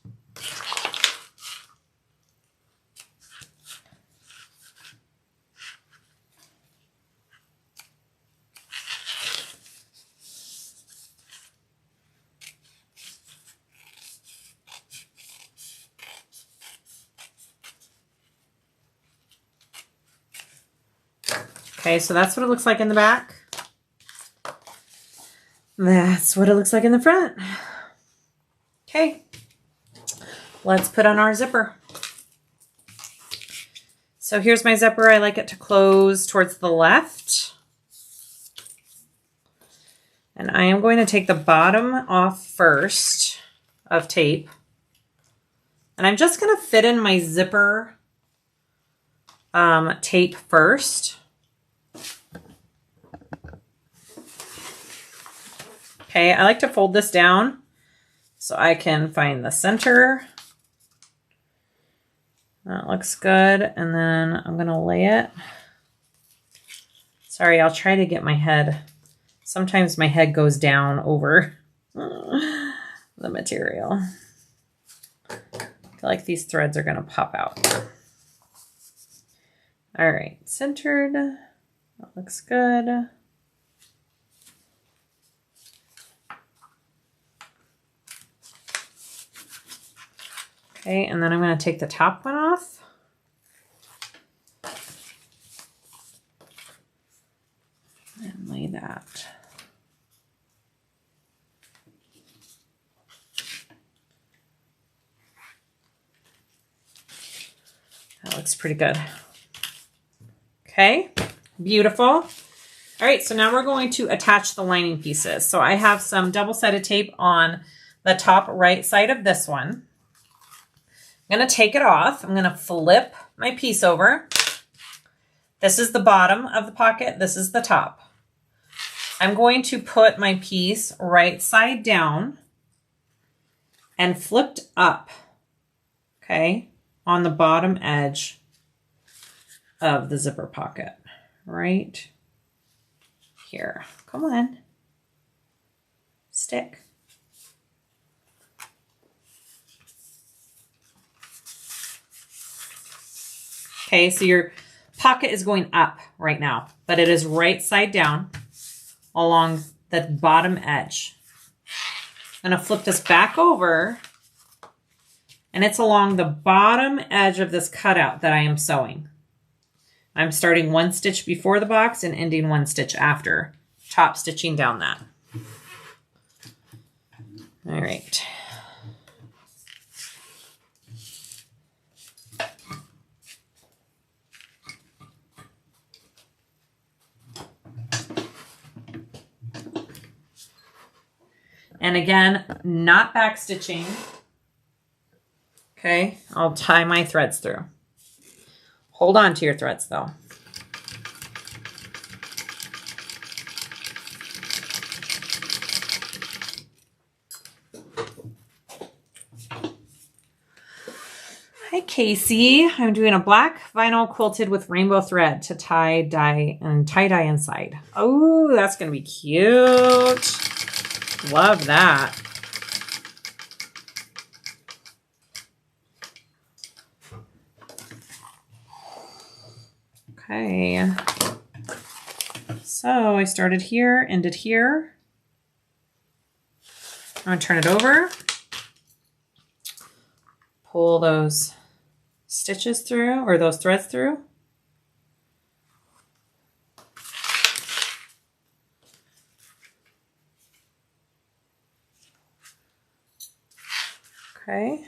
Okay, so that's what it looks like in the back. That's what it looks like in the front. Okay, let's put on our zipper. So here's my zipper. I like it to close towards the left. And I am going to take the bottom off first of tape. And I'm just going to fit in my zipper tape first. Okay, I like to fold this down so I can find the center. That looks good. And then I'm going to lay it. Sorry, I'll try to get my head. Sometimes my head goes down over the material. I feel like these threads are going to pop out. All right, centered. That looks good. Okay, and then I'm going to take the top one off. And lay that. That looks pretty good. Okay, beautiful. All right, so now we're going to attach the lining pieces. So I have some double-sided tape on the top right side of this one. I'm going to take it off. I'm going to flip my piece over. This is the bottom of the pocket. This is the top. I'm going to put my piece right side down and flipped up, okay, on the bottom edge of the zipper pocket, right here. Come on, stick. Okay, so your pocket is going up right now, but it is right side down along the bottom edge. I'm going to flip this back over, and it's along the bottom edge of this cutout that I am sewing. I'm starting one stitch before the box and ending one stitch after, top stitching down that. All right. And again, not back stitching. Okay, I'll tie my threads through. Hold on to your threads though. Hi Casey, I'm doing a black vinyl quilted with rainbow thread to tie-dye and tie-dye inside. Oh, that's gonna be cute. Love that. Okay. So I started here, ended here. I'm going to turn it over. Pull those stitches through, or those threads through. Okay.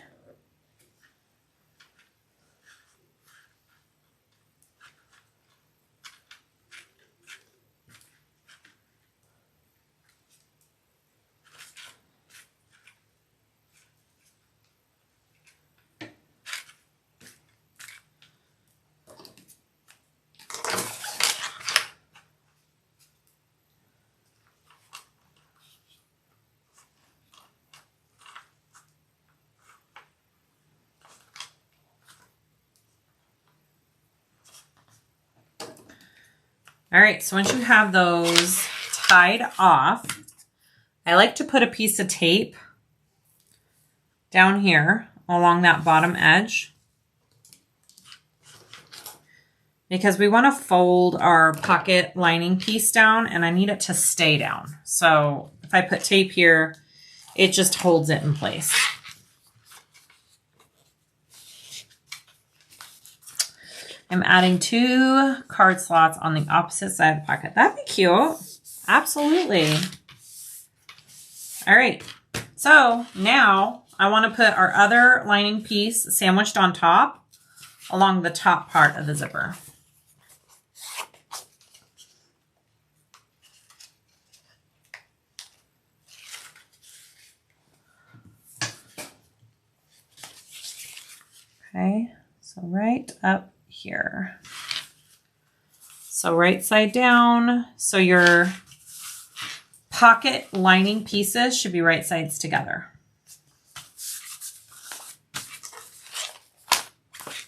All right, so once you have those tied off, I like to put a piece of tape down here along that bottom edge because we want to fold our pocket lining piece down and I need it to stay down. So if I put tape here, it just holds it in place. I'm adding 2 card slots on the opposite side of the pocket. That'd be cute. Absolutely. All right. So now I want to put our other lining piece sandwiched on top along the top part of the zipper. Okay, so right up here. So right side down. So your pocket lining pieces should be right sides together.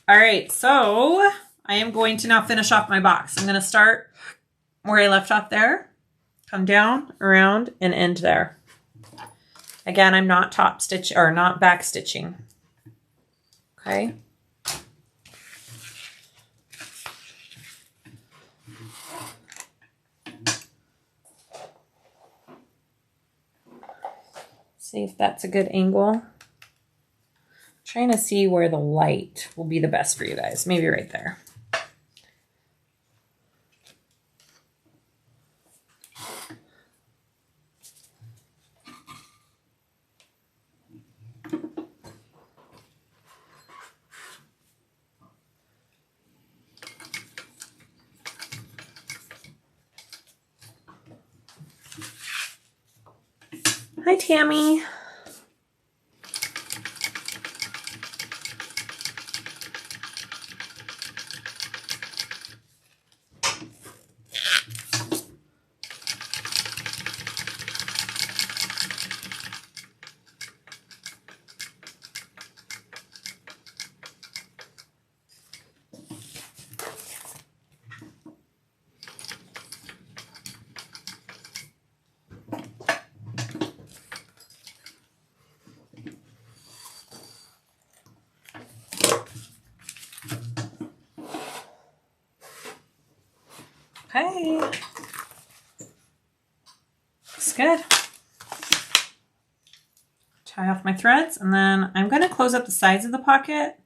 All right, so I am going to now finish off my box. I'm going to start where I left off there, come down, around, and end there. Again, I'm not top stitch or not back stitching. Okay. See if that's a good angle. Trying to see where the light will be the best for you guys. Maybe right there. Hi, Tammy. Okay. Looks good. Tie off my threads, and then I'm going to close up the sides of the pocket,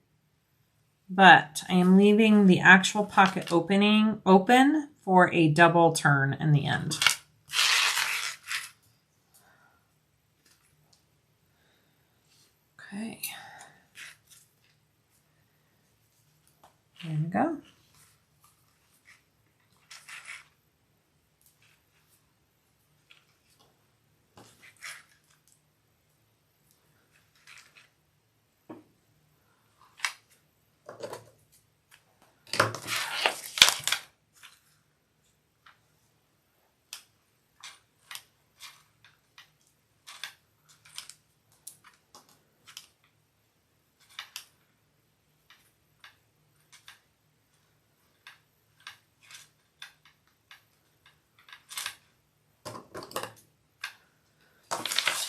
but I am leaving the actual pocket opening open for a double turn in the end. Okay. There we go.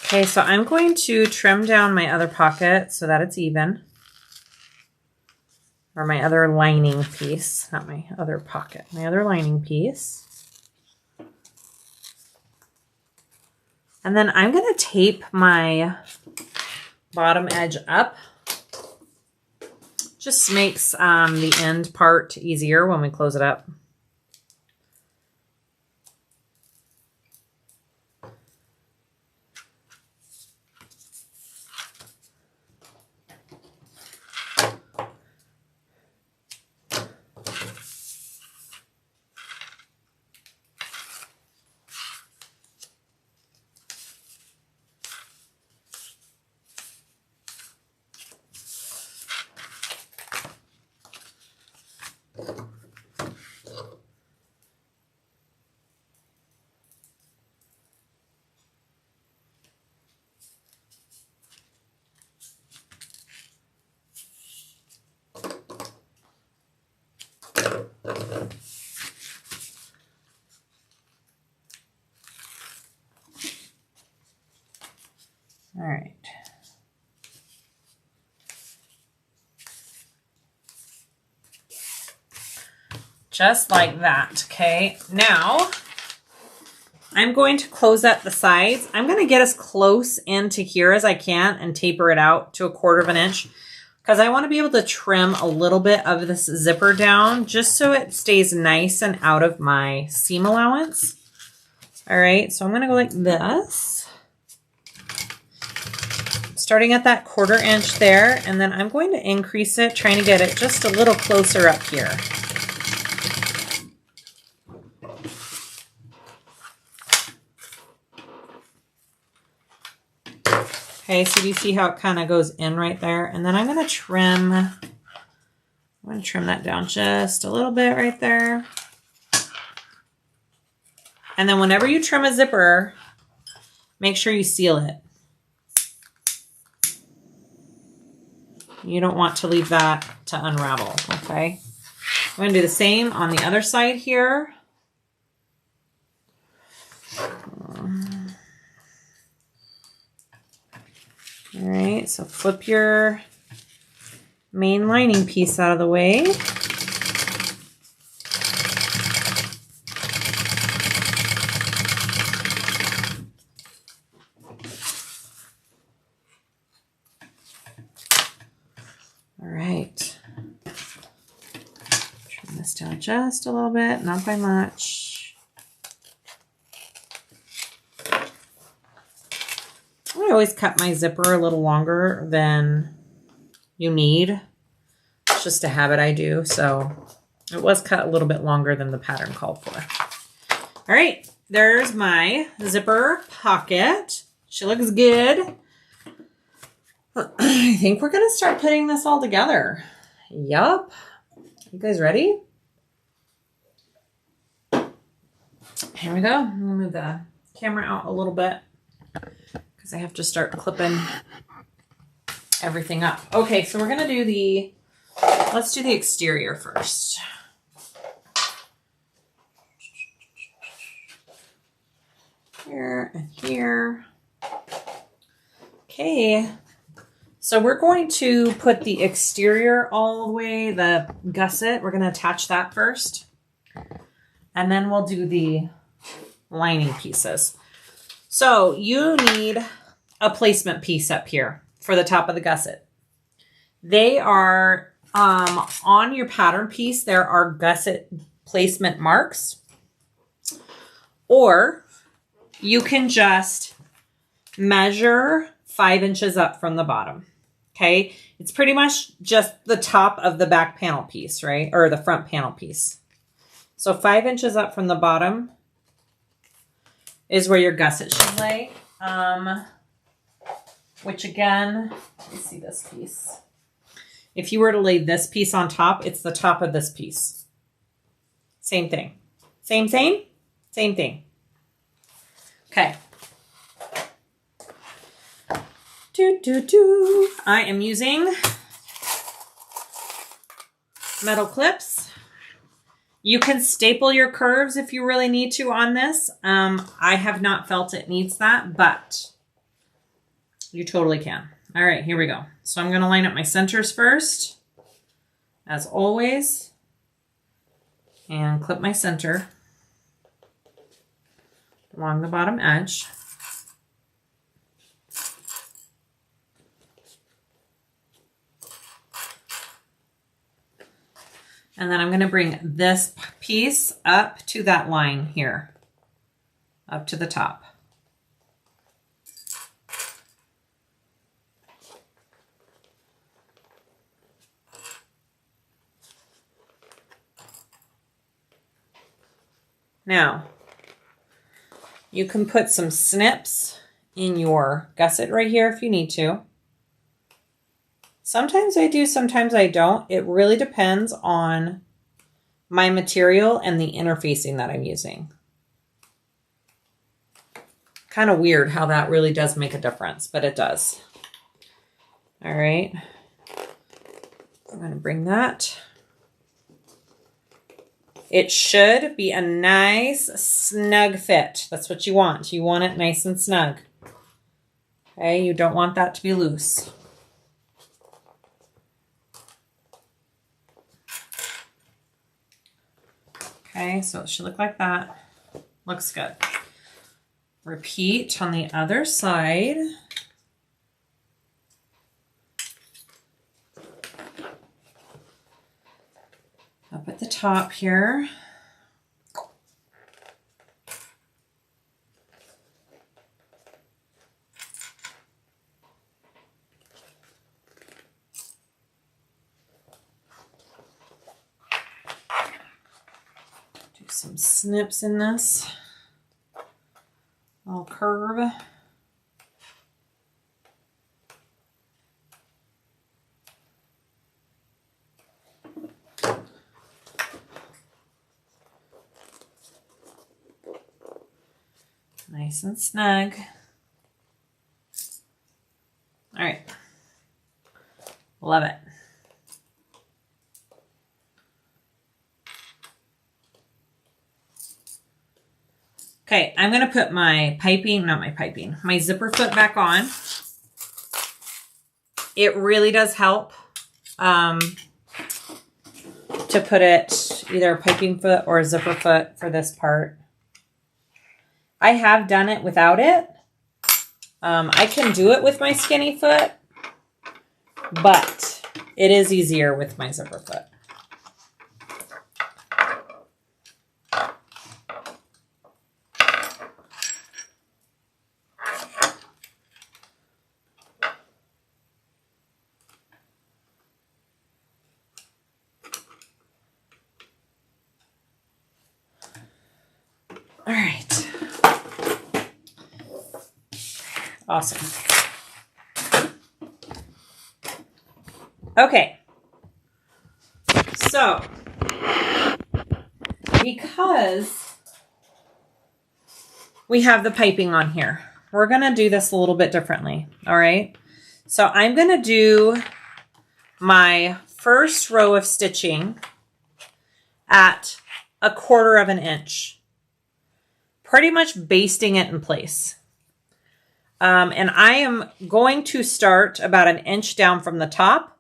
Okay, so I'm going to trim down my other pocket so that it's even. Or my other lining piece, not my other pocket, my other lining piece. And then I'm going to tape my bottom edge up. Just makes the end part easier when we close it up. All right. Just like that, okay? Now, I'm going to close up the sides. I'm going to get as close into here as I can and taper it out to 1/4 of an inch. because I want to be able to trim a little bit of this zipper down just so it stays nice and out of my seam allowance. All right, so I'm going to go like this. Starting at that 1/4 inch there, and then I'm going to increase it, trying to get it just a little closer up here. Okay, so do you see how it kind of goes in right there? And then I'm going to trim that down just a little bit right there. And then whenever you trim a zipper, make sure you seal it. You don't want to leave that to unravel, okay? I'm going to do the same on the other side here. All right, so flip your main lining piece out of the way. All right. Trim this down just a little bit, not by much. I always cut my zipper a little longer than you need. It's just a habit I do, so it was cut a little bit longer than the pattern called for. All right, there's my zipper pocket. She looks good. I think we're gonna start putting this all together. Yup. You guys ready? Here we go. I'm gonna move the camera out a little bit because I have to start clipping everything up. Okay, so we're gonna do let's do the exterior first. Here and here. Okay, so we're going to put the exterior all the way, the gusset. We're gonna attach that first. And then we'll do the lining pieces. So you need a placement piece up here for the top of the gusset. They are on your pattern piece, there are gusset placement marks, or you can just measure 5 inches up from the bottom. Okay, it's pretty much just the top of the back panel piece, right? Or the front panel piece. So 5 inches up from the bottom is where your gusset should lay. Which again, let me see this piece. If you were to lay this piece on top, it's the top of this piece. Same thing. Same thing? Same thing. Okay. I am using metal clips. You can staple your curves if you really need to on this. I have not felt it needs that, but you totally can. All right, here we go. So I'm going to line up my centers first, as always, and clip my center along the bottom edge. And then I'm going to bring this piece up to that line here, up to the top. Now, you can put some snips in your gusset right here if you need to. Sometimes I do, sometimes I don't. It really depends on my material and the interfacing that I'm using. Kind of weird how that really does make a difference, but it does. All right. I'm going to bring that. It should be a nice, snug fit. That's what you want. You want it nice and snug. Okay, you don't want that to be loose. Okay, so it should look like that. Looks good. Repeat on the other side. top here. Do some snips in this. Little curve. Nice and snug. All right. Love it. Okay, I'm going to put my my zipper foot back on. It really does help to put it either a piping foot or a zipper foot for this part. I have done it without it. I can do it with my skinny foot, but it is easier with my zipper foot. All right. Awesome. Okay. So, because we have the piping on here, we're going to do this a little bit differently. All right. So I'm going to do my first row of stitching at 1/4 of an inch. Pretty much basting it in place. And I am going to start about 1 inch down from the top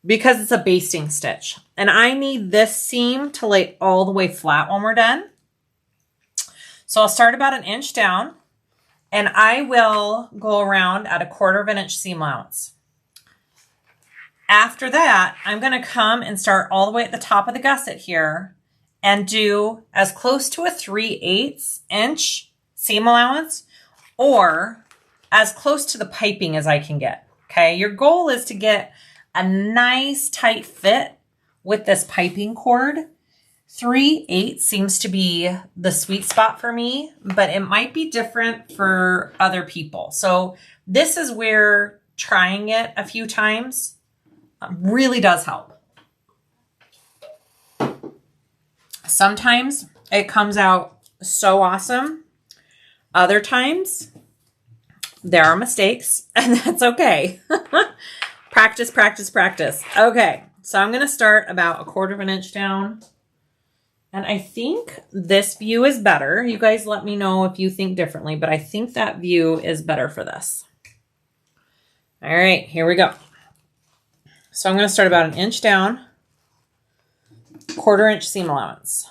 because it's a basting stitch. And I need this seam to lay all the way flat when we're done. So I'll start about 1 inch down and I will go around at 1/4 of an inch seam allowance. After that, I'm going to come and start all the way at the top of the gusset here and do as close to a 3/8 inch seam allowance or as close to the piping as I can get. Okay, your goal is to get a nice tight fit with this piping cord. 3/8 seems to be the sweet spot for me, but it might be different for other people. So this is where trying it a few times really does help. Sometimes it comes out so awesome. Other times there are mistakes and that's okay. Practice, practice, practice. Okay, so I'm going to start about 1/4 of an inch down. And I think this view is better. You guys let me know if you think differently, but I think that view is better for this. All right, here we go. So I'm going to start about 1 inch down, 1/4 inch seam allowance.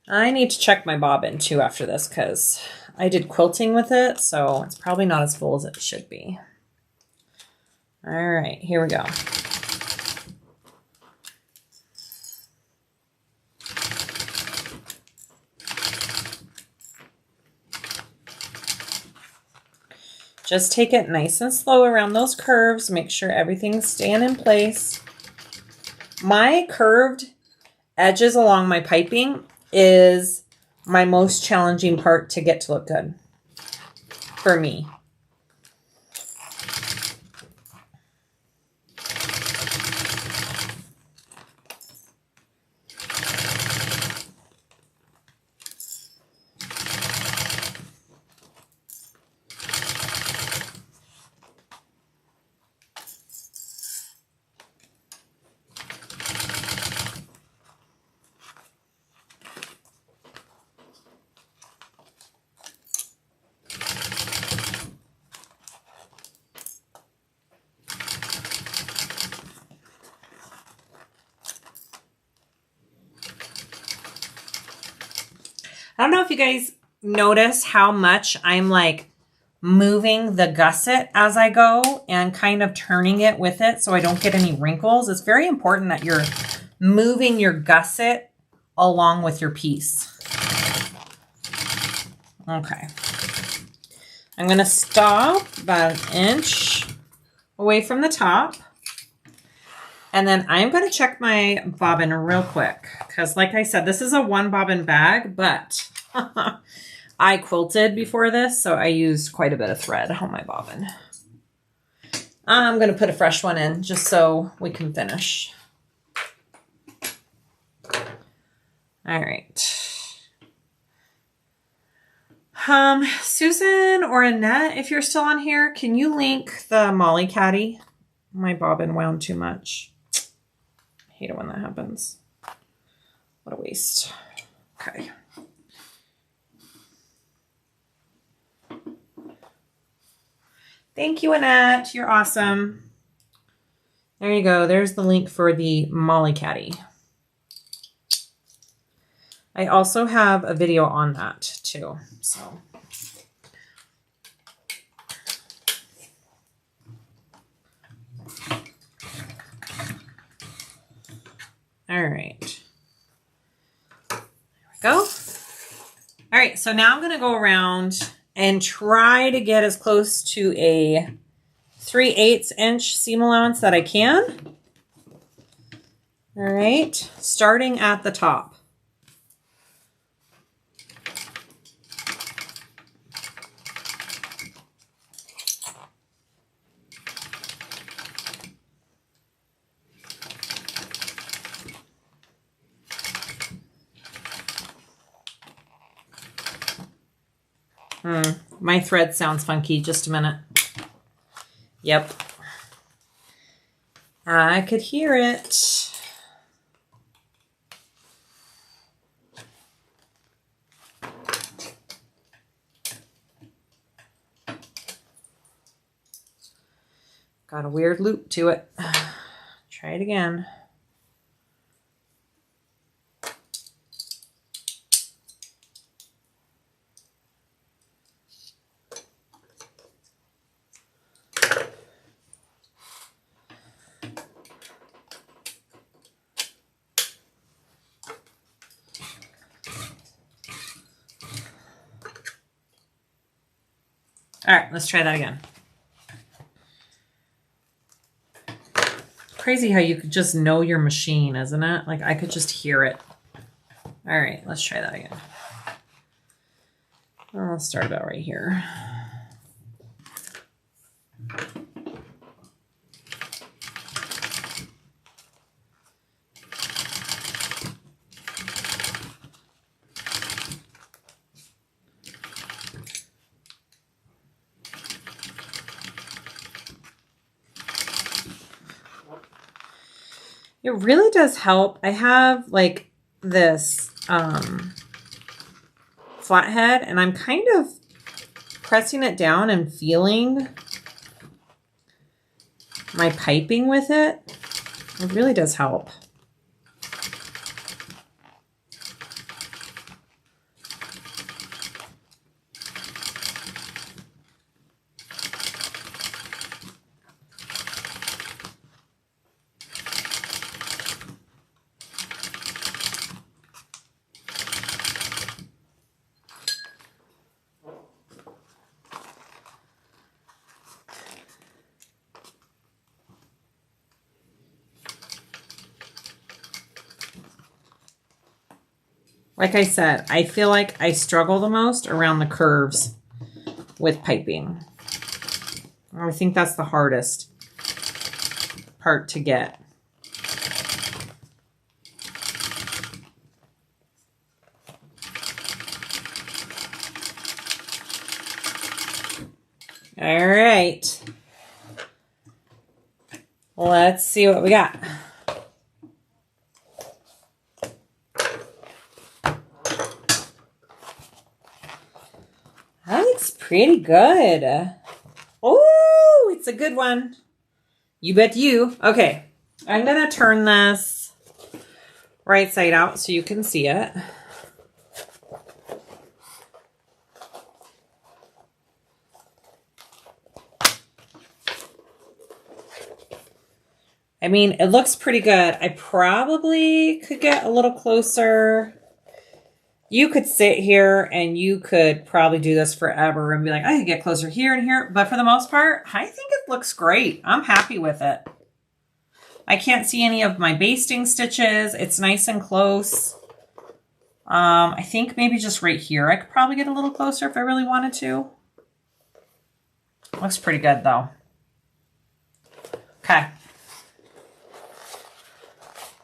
I need to check my bobbin too after this because I did quilting with it, so it's probably not as full as it should be. All right, here we go. Just take it nice and slow around those curves. Make sure everything's staying in place. My curved edges along my piping is my most challenging part to get to look good for me. I don't know if you guys notice how much I'm like moving the gusset as I go and kind of turning it with it so I don't get any wrinkles. It's very important that you're moving your gusset along with your piece. Okay. I'm going to stop about an inch away from the top. And then I'm going to check my bobbin real quick because like I said, this is a 1 bobbin bag, but I quilted before this, so I used quite a bit of thread on my bobbin. I'm going to put a fresh one in just so we can finish. All right. Susan or Annette, if you're still on here, can you link the Molly Caddy? My bobbin wound too much. I hate it when that happens. What a waste. Okay. Thank you, Annette. You're awesome. There you go. There's the link for the Molly Caddy. I also have a video on that too. So. All right. There we go. All right. So now I'm going to go around and try to get as close to a 3/8 inch seam allowance that I can. All right. Starting at the top. My thread sounds funky. Just a minute. Yep. I could hear it. Got a weird loop to it. Try it again. All right, let's try that again. Crazy how you could just know your machine, isn't it? Like I could just hear it. All right, let's try that again. I'll start about right here. It really does help. I have like this flathead and I'm kind of pressing it down and feeling my piping with it. It really does help. Like I said, I feel like I struggle the most around the curves with piping. I think that's the hardest part to get. All right. Let's see what we got. That looks pretty good. Oh, it's a good one. You bet you. Okay, I'm going to turn this right side out so you can see it. I mean, it looks pretty good. I probably could get a little closer. You could sit here and you could probably do this forever and be like, I could get closer here and here. But for the most part, I think it looks great. I'm happy with it. I can't see any of my basting stitches. It's nice and close. I think maybe just right here, I could probably get a little closer if I really wanted to. Looks pretty good though. Okay.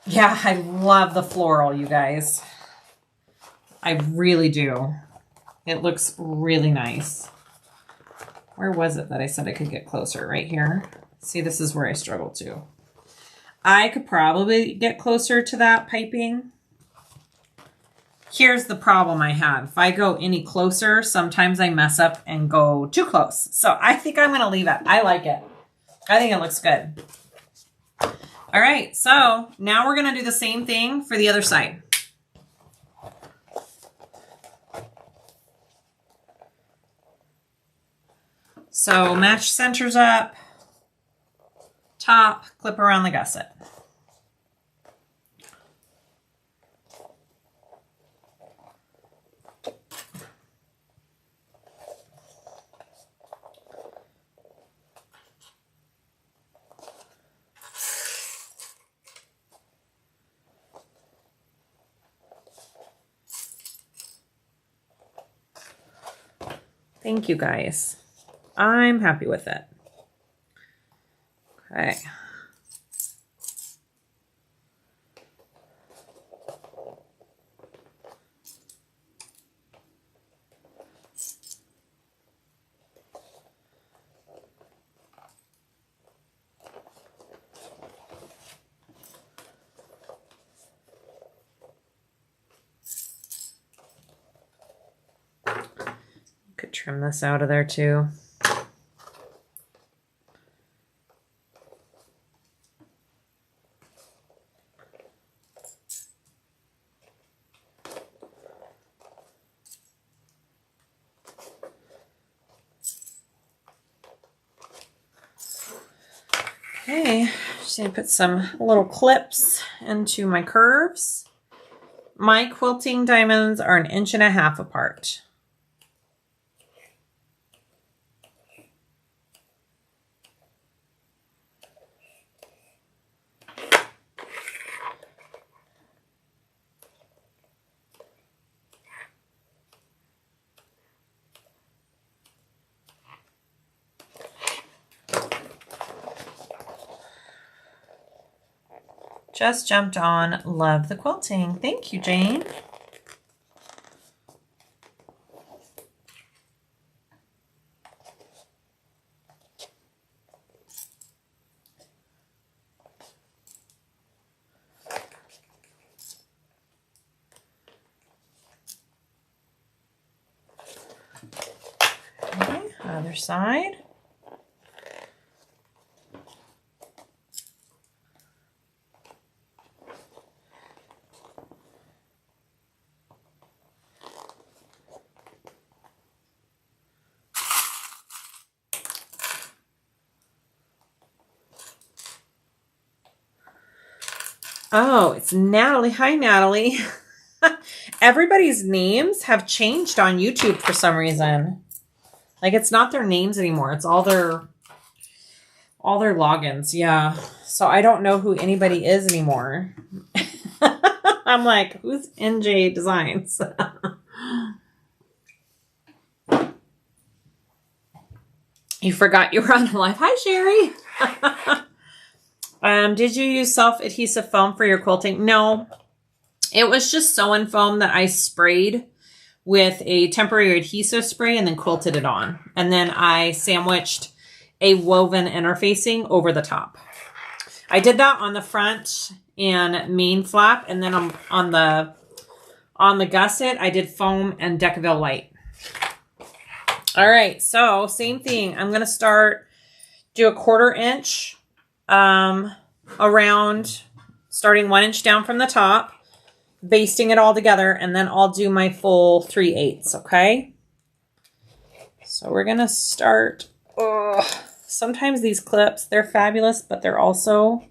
Yeah, I love the floral, you guys. I really do. It looks really nice. Where was it that I said I could get closer? Right here. See, this is where I struggle too. I could probably get closer to that piping. Here's the problem I have. If I go any closer, sometimes I mess up and go too close. So I think I'm going to leave it. I like it. I think it looks good. All right, so now we're going to do the same thing for the other side. So match centers up, top, clip around the gusset. Thank you guys. I'm happy with it. Okay. Could trim this out of there too. Okay, just gonna put some little clips into my curves. My quilting diamonds are 1.5 inches apart. Just jumped on. Love the quilting. Thank you, Jane. Okay, other side. Oh, it's Natalie. Hi, Natalie. Everybody's names have changed on YouTube for some reason. Like, it's not their names anymore. It's all their logins. Yeah. So I don't know who anybody is anymore. I'm like, who's NJ Designs? You forgot you were on live. Hi, Sherry. Did you use self-adhesive foam for your quilting? No, it was just sew-in foam that I sprayed with a temporary adhesive spray and then quilted it on. And then I sandwiched a woven interfacing over the top. I did that on the front and main flap. And then on the gusset, I did foam and Decaville light. All right, so same thing. I'm going to do a 1/4 inch around, starting 1 inch down from the top, basting it all together, and then I'll do my full 3/8, okay? So we're gonna start. Sometimes these clips, they're fabulous, but they're also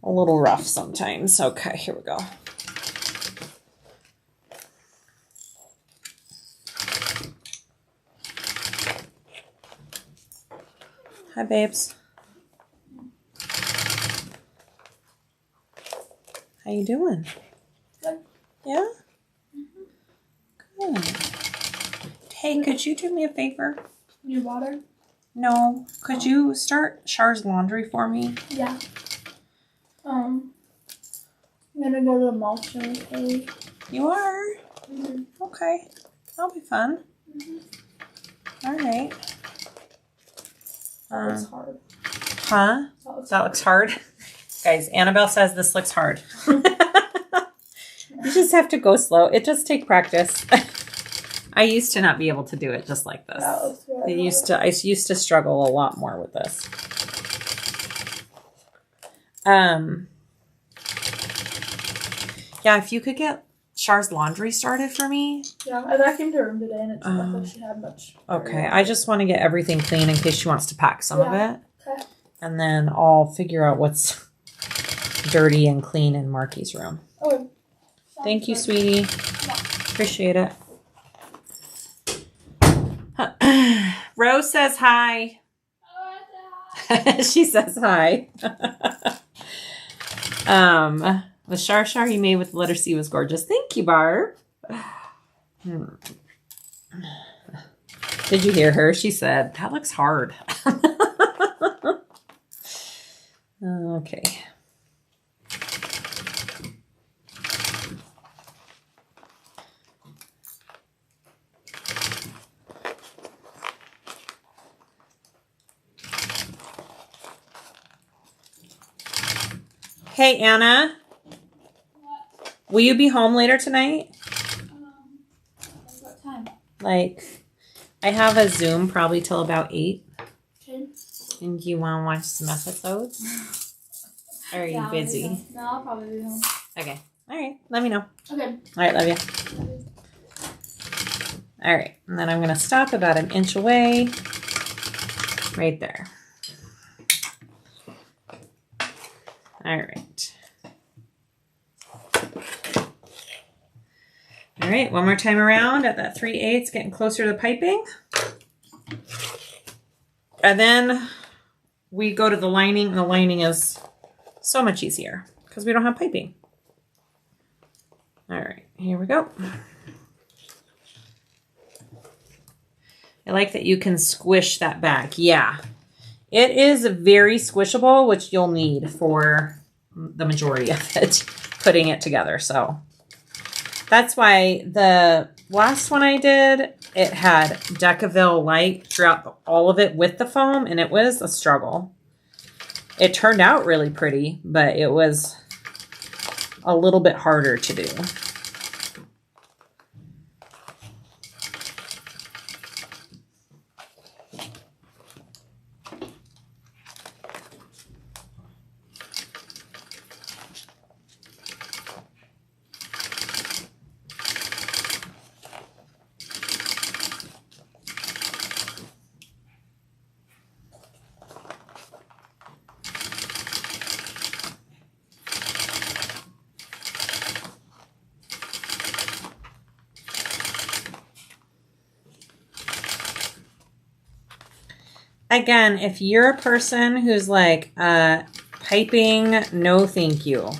a little rough sometimes. Okay, here we go. Hi, babes. How you doing? Good. Yeah? Good. Hey, could you do me a favor? Need water? No. Could you start Char's laundry for me? Yeah. I'm gonna go to the mall soon. Okay. You are? Mm-hmm. Okay. That'll be fun. Mm-hmm. All right. That looks hard. Huh? That looks hard. Guys, Annabelle says this looks hard. You just have to go slow. It does take practice. I used to not be able to do it just like this. That looks really I used to struggle a lot more with this. Yeah, if you could get Char's laundry started for me. Yeah, I vacuumed her room today and it's not like she had much. Okay, I just want to get everything clean in case she wants to pack some of it. Okay. And then I'll figure out what's dirty and clean in Marky's room. Okay. Thank you, sweetie. Appreciate it. Rose says hi. She says hi. The Char Char you made with the letter C was gorgeous. Thank you, Barb. Did you hear her? She said, that looks hard. Okay. Hey, Anna. Will you be home later tonight? What time? Like, I have a Zoom probably till about 8. Okay. And you want to watch some episodes? Or are you busy? No, I'll probably be home. Okay. All right. Let me know. Okay. All right. Love you. All right. And then I'm going to stop about an inch away. Right there. All right. All right, one more time around at that 3/8, getting closer to the piping. And then we go to the lining, and the lining is so much easier because we don't have piping. All right, here we go. I like that you can squish that back. Yeah, it is very squishable, which you'll need for the majority of it, putting it together. So that's why the last one I did, it had Decaville light throughout all of it with the foam, and it was a struggle. It turned out really pretty, but it was a little bit harder to do. Again, if you're a person who's like, piping, no thank you.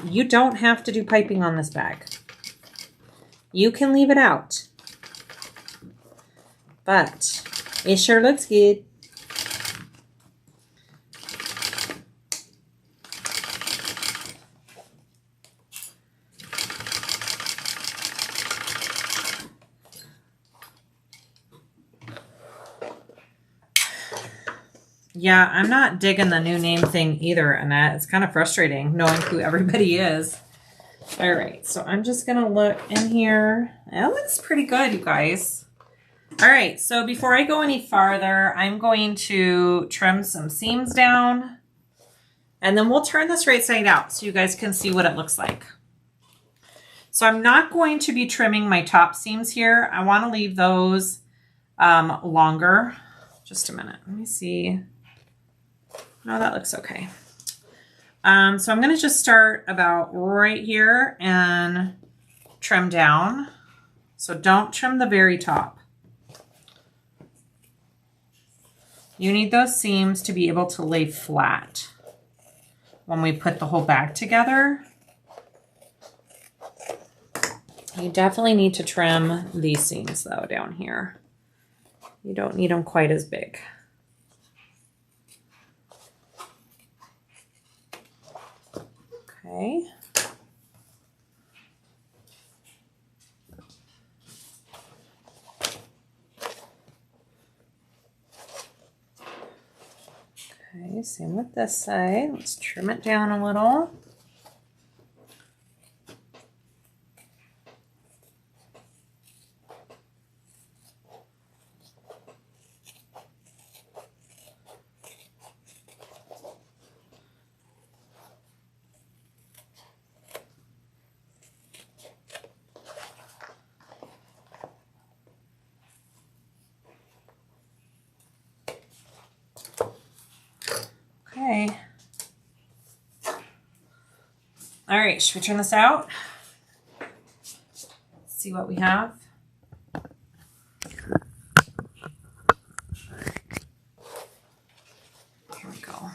You don't have to do piping on this bag. You can leave it out. But it sure looks good. Yeah, I'm not digging the new name thing either, Annette. It's kind of frustrating knowing who everybody is. All right, so I'm just going to look in here. That looks pretty good, you guys. All right, so before I go any farther, I'm going to trim some seams down. And then we'll turn this right side out so you guys can see what it looks like. So I'm not going to be trimming my top seams here. I want to leave those longer. Just a minute. Let me see. No, that looks okay. So I'm going to just start about right here and trim down. So don't trim the very top. You need those seams to be able to lay flat when we put the whole bag together. You definitely need to trim these seams though down here. You don't need them quite as big. Okay. Okay, same with this side. Let's trim it down a little. Okay. All right, should we turn this out? See what we have. Here we go.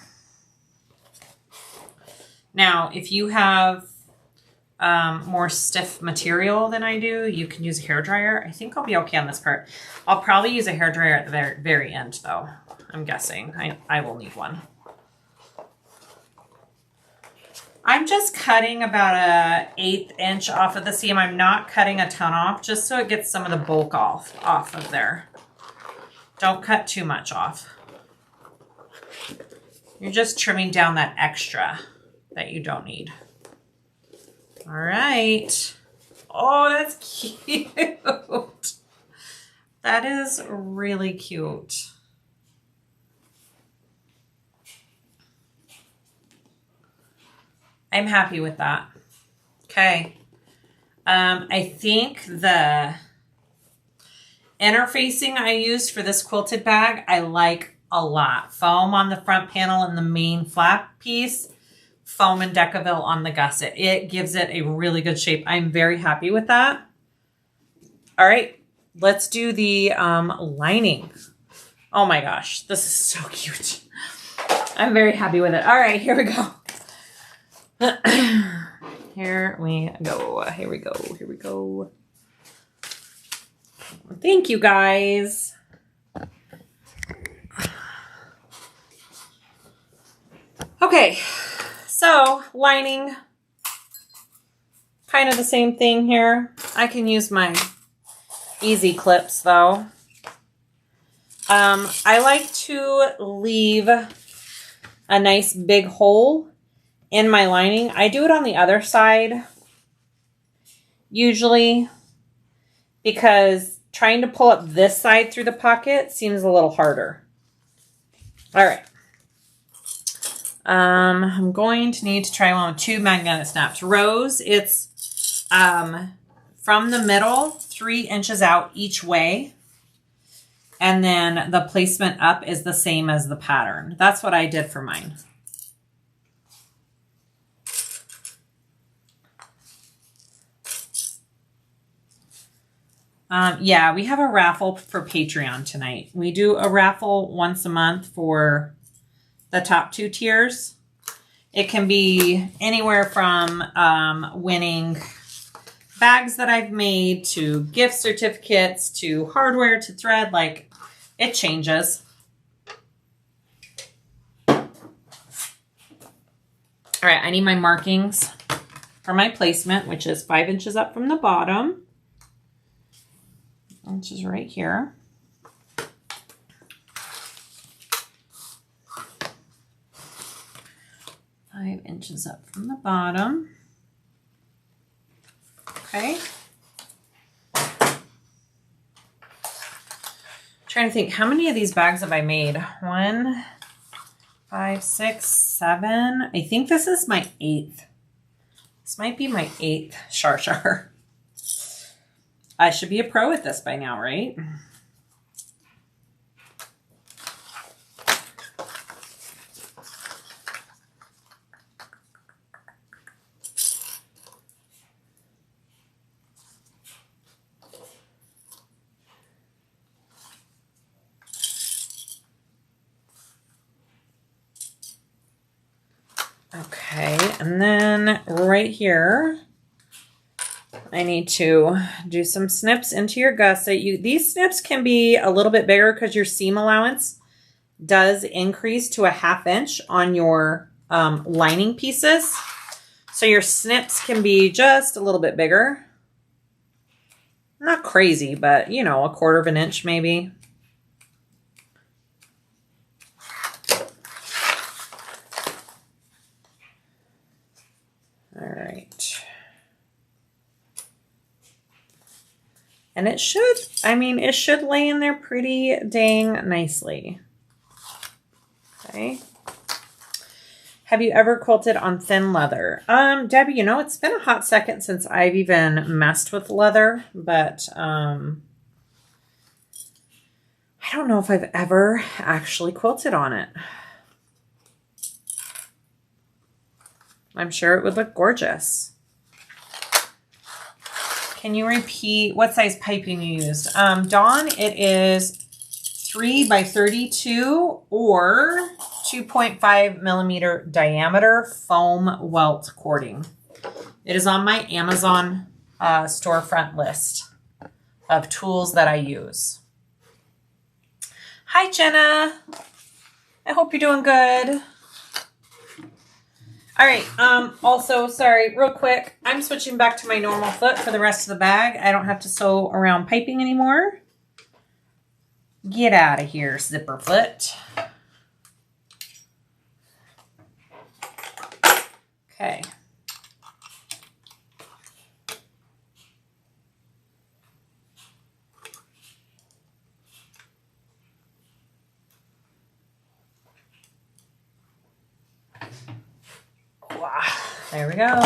Now, if you have more stiff material than I do, you can use a hairdryer. I think I'll be okay on this part. I'll probably use a hairdryer at the very end though. I'm guessing. I will need one. I'm just cutting about an 1/8 inch off of the seam. I'm not cutting a ton off, just so it gets some of the bulk off of there. Don't cut too much off. You're just trimming down that extra that you don't need. All right. Oh, that's cute. That is really cute. I'm happy with that. Okay. I think the interfacing I used for this quilted bag, I like a lot. Foam on the front panel and the main flap piece, foam and Decaville on the gusset. It gives it a really good shape. I'm very happy with that. All right, let's do the lining. Oh my gosh, this is so cute. I'm very happy with it. All right, here we go. Here we go. Here we go. Here we go. Thank you guys. Okay, so lining, kind of the same thing here. I can use my easy clips though. I like to leave a nice big hole in my lining. I do it on the other side usually because trying to pull up this side through the pocket seems a little harder. All right. I'm going to need to try one with 2 magnetic snaps. Rose, it's from the middle, 3 inches out each way. And then the placement up is the same as the pattern. That's what I did for mine. Yeah, we have a raffle for Patreon tonight. We do a raffle once a month for the top 2 tiers. It can be anywhere from winning bags that I've made to gift certificates to hardware to thread. Like, it changes. All right, I need my markings for my placement, which is 5 inches up from the bottom, which is right here. Five inches up from the bottom. Okay. Trying to think, how many of these bags have I made? 1, 5, 6, 7. I think this is my 8th. This might be my 8th Char Char. I should be a pro at this by now, right? Okay, and then right here, I need to do some snips into your gusset. These snips can be a little bit bigger because your seam allowance does increase to a 1/2 inch on your lining pieces. So your snips can be just a little bit bigger. Not crazy, but you know, 1/4 of an inch maybe. All right. And it should, I mean, it should lay in there pretty dang nicely. Okay. Have you ever quilted on thin leather? Debbie, you know, it's been a hot second since I've even messed with leather, but I don't know if I've ever actually quilted on it. I'm sure it would look gorgeous. Can you repeat what size piping you used? Dawn, it is 3 by 32 or 2.5 millimeter diameter foam welt cording. It is on my Amazon storefront list of tools that I use. Hi, Jenna. I hope you're doing good. All right. Also, sorry, real quick. I'm switching back to my normal foot for the rest of the bag. I don't have to sew around piping anymore. Get out of here, zipper foot. Okay. There we go.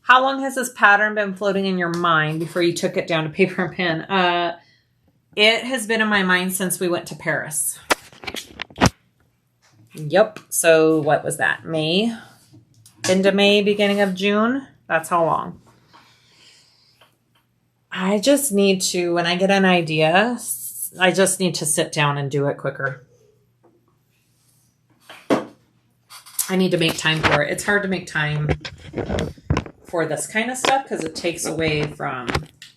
How long has this pattern been floating in your mind before you took it down to paper and pen? It has been in my mind since we went to Paris. Yep. So what was that? May? End of May, beginning of June? That's how long. I just need to, when I get an idea, I just need to sit down and do it quicker. I need to make time for it. It's hard to make time for this kind of stuff because it takes away from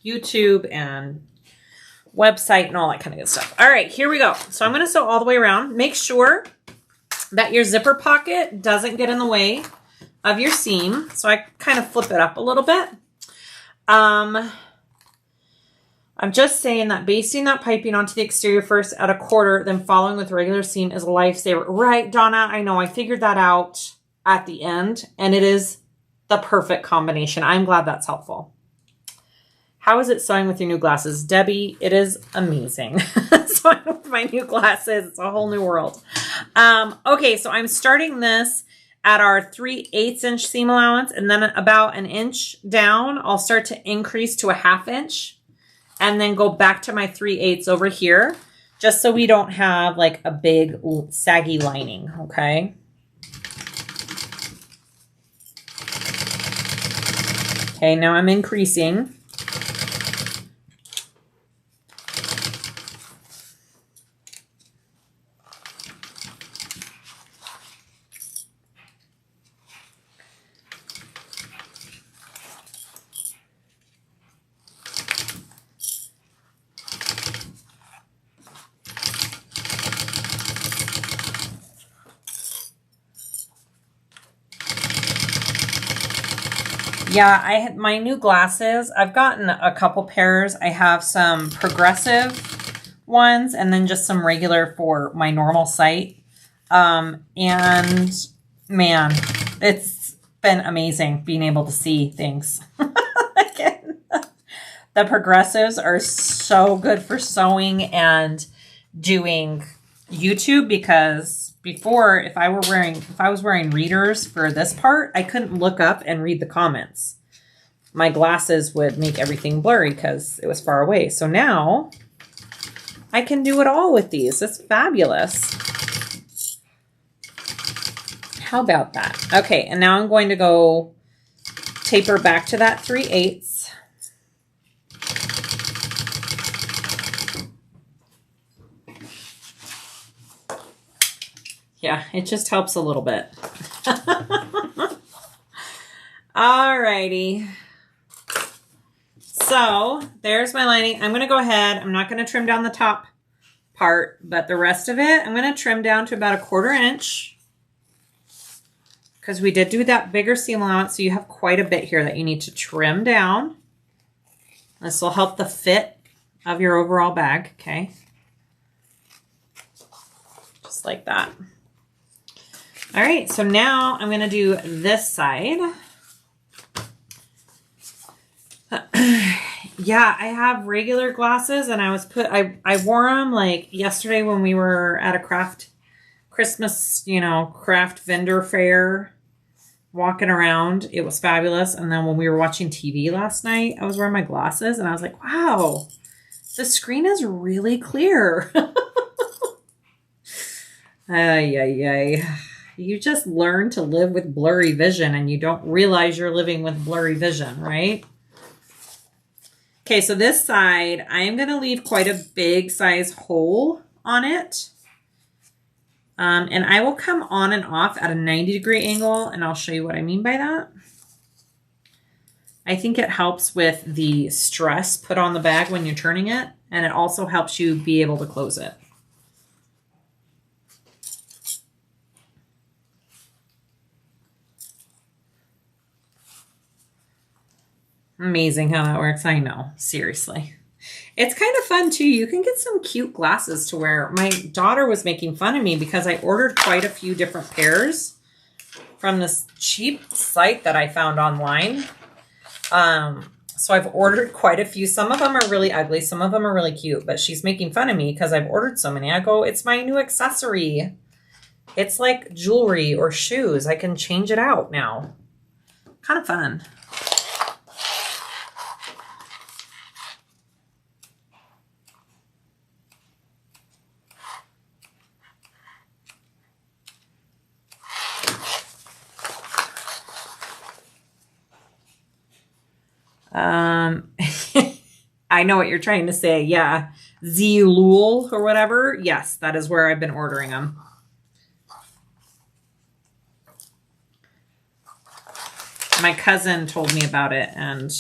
YouTube and website and all that kind of good stuff. All right, here we go. So I'm going to sew all the way around. Make sure that your zipper pocket doesn't get in the way of your seam. So I kind of flip it up a little bit. I'm just saying that basting that piping onto the exterior first at 1/4, then following with regular seam is a lifesaver. Right, Donna, I know. I figured that out at the end, and it is the perfect combination. I'm glad that's helpful. How is it sewing with your new glasses? Debbie, it is amazing. Sewing with my new glasses. It's a whole new world. Okay, so I'm starting this at our 3/8 inch seam allowance, and then about an inch down, I'll start to increase to a 1/2 inch. And then go back to my 3/8 over here, just so we don't have like a big saggy lining, okay? Okay, now I'm increasing. Yeah, I had my new glasses. I've gotten a couple pairs. I have some progressive ones and then just some regular for my normal sight. And man, it's been amazing being able to see things. Again, the progressives are so good for sewing and doing YouTube because before, if I was wearing readers for this part, I couldn't look up and read the comments. My glasses would make everything blurry because it was far away. So now I can do it all with these. It's fabulous. How about that? Okay, and now I'm going to go taper back to that 3/8. Yeah, it just helps a little bit. Alrighty. So there's my lining. I'm going to go ahead. I'm not going to trim down the top part, but the rest of it, I'm going to trim down to about 1/4 inch. Because we did do that bigger seam allowance, so you have quite a bit here that you need to trim down. This will help the fit of your overall bag, okay? Just like that. All right, so now I'm gonna do this side. Yeah, I have regular glasses, and I wore them like yesterday when we were at a Christmas, craft vendor fair, walking around. It was fabulous. And then when we were watching TV last night, I was wearing my glasses and I was like, wow, the screen is really clear. Ay, ay, ay. You just learn to live with blurry vision and you don't realize you're living with blurry vision, right? Okay, so this side, I am going to leave quite a big size hole on it. And I will come on and off at a 90-degree angle, and I'll show you what I mean by that. I think it helps with the stress put on the bag when you're turning it, and it also helps you be able to close it. Amazing how that works. I know, seriously. It's kind of fun too. You can get some cute glasses to wear. My daughter was making fun of me because I ordered quite a few different pairs from this cheap site that I found online. So I've ordered quite a few. Some of them are really ugly. Some of them are really cute, but she's making fun of me because I've ordered so many. I go, it's my new accessory. It's like jewelry or shoes. I can change it out now. Kind of fun. I know what you're trying to say. Yeah. Zulul or whatever. Yes, that is where I've been ordering them. My cousin told me about it, and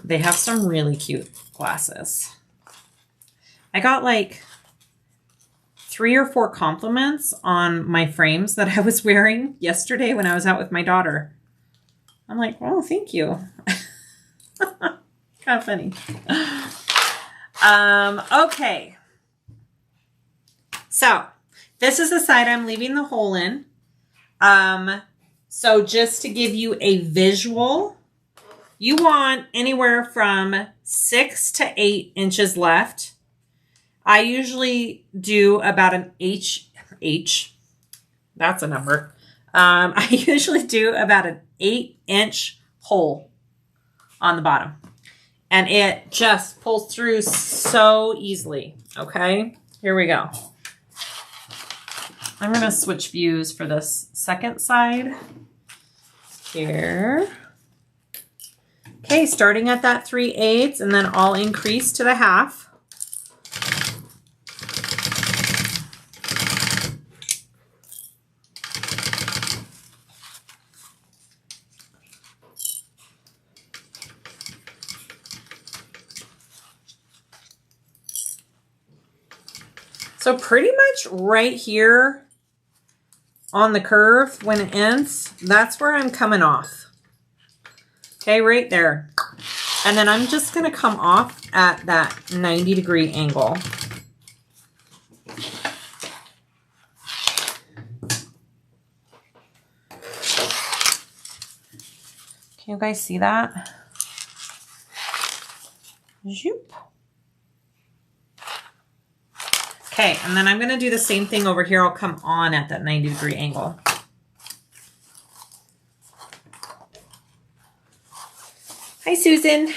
they have some really cute glasses. I got like 3 or 4 compliments on my frames that I was wearing yesterday when I was out with my daughter. I'm like, well, thank you. Kind of funny. Okay. So this is the side I'm leaving the hole in. So just to give you a visual, you want anywhere from 6 to 8 inches left. I usually do about an H. That's a number. I usually do about an 8-inch hole on the bottom. And it just pulls through so easily. Okay, here we go. I'm going to switch views for this second side. Here. Okay, starting at that 3/8 and then I'll increase to the half. So pretty much right here on the curve when it ends, that's where I'm coming off. Okay, right there. And then I'm just going to come off at that 90-degree angle. Can you guys see that? Zoop. Okay, and then I'm going to do the same thing over here. I'll come on at that 90-degree angle. Hi, Susan.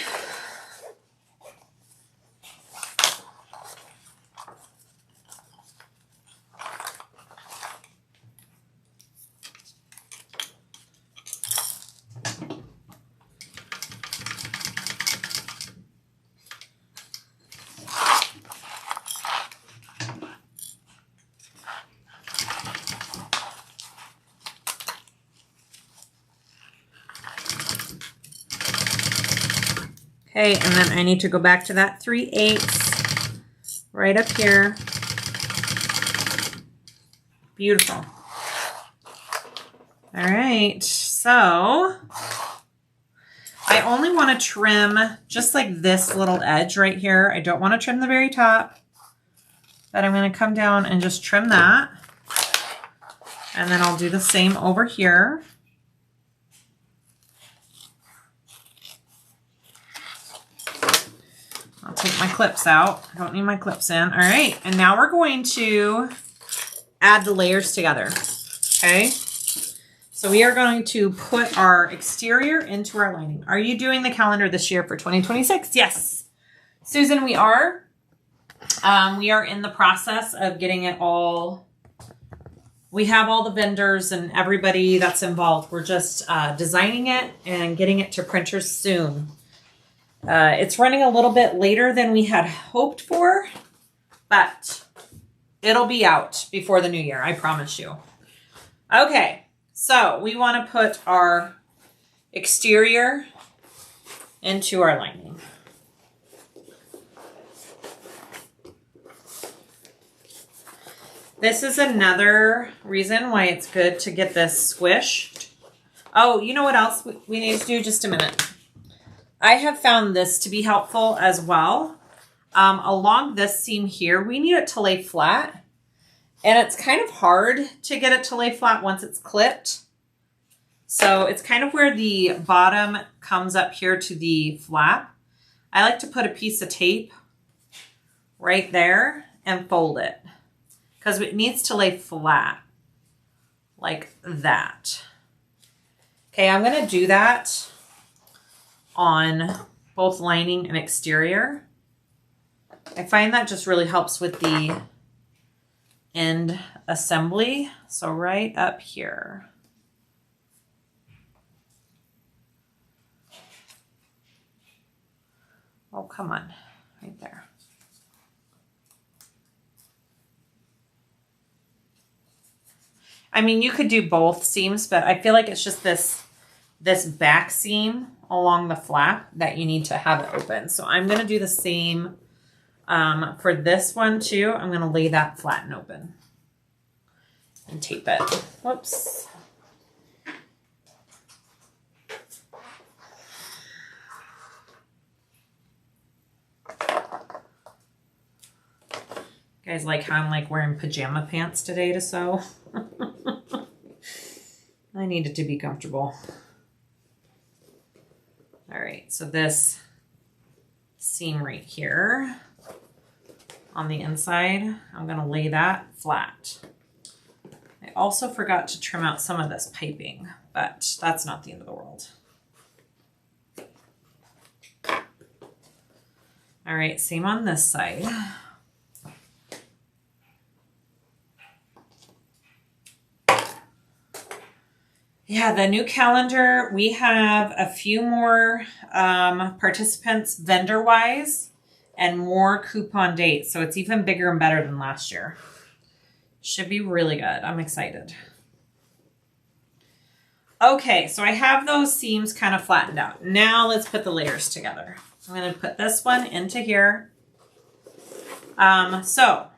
Okay, and then I need to go back to that 3/8 right up here. Beautiful. All right, so I only want to trim just like this little edge right here. I don't want to trim the very top, but I'm going to come down and just trim that. And then I'll do the same over here. I'll take my clips out. I don't need my clips in. All right, and now we're going to add the layers together, okay? So we are going to put our exterior into our lining. Are you doing the calendar this year for 2026? Yes. Susan, we are. We are in the process of getting it all. We have all the vendors and everybody that's involved. We're just designing it and getting it to printers soon. It's running a little bit later than we had hoped for, but it'll be out before the new year, I promise you. Okay, so we want to put our exterior into our lining. This is another reason why it's good to get this squished. Oh, you know what else we need to do? Just a minute. I have found this to be helpful as well. Along this seam here, we need it to lay flat. And it's kind of hard to get it to lay flat once it's clipped. So it's kind of where the bottom comes up here to the flap. I like to put a piece of tape right there and fold it, because it needs to lay flat like that. Okay, I'm going to do that on both lining and exterior. I find that just really helps with the end assembly. So right up here. Oh, come on, right there. I mean, you could do both seams, but I feel like it's just this back seam along the flap that you need to have it open. So I'm going to do the same for this one too. I'm going to lay that flat and open and tape it. Whoops. You guys like how I'm like wearing pajama pants today to sew? I need it to be comfortable. All right, so this seam right here on the inside, I'm gonna lay that flat. I also forgot to trim out some of this piping, but that's not the end of the world. All right, same on this side. Yeah, the new calendar, we have a few more participants vendor-wise and more coupon dates. So it's even bigger and better than last year. Should be really good. I'm excited. Okay, so I have those seams kind of flattened out. Now let's put the layers together. I'm going to put this one into here. So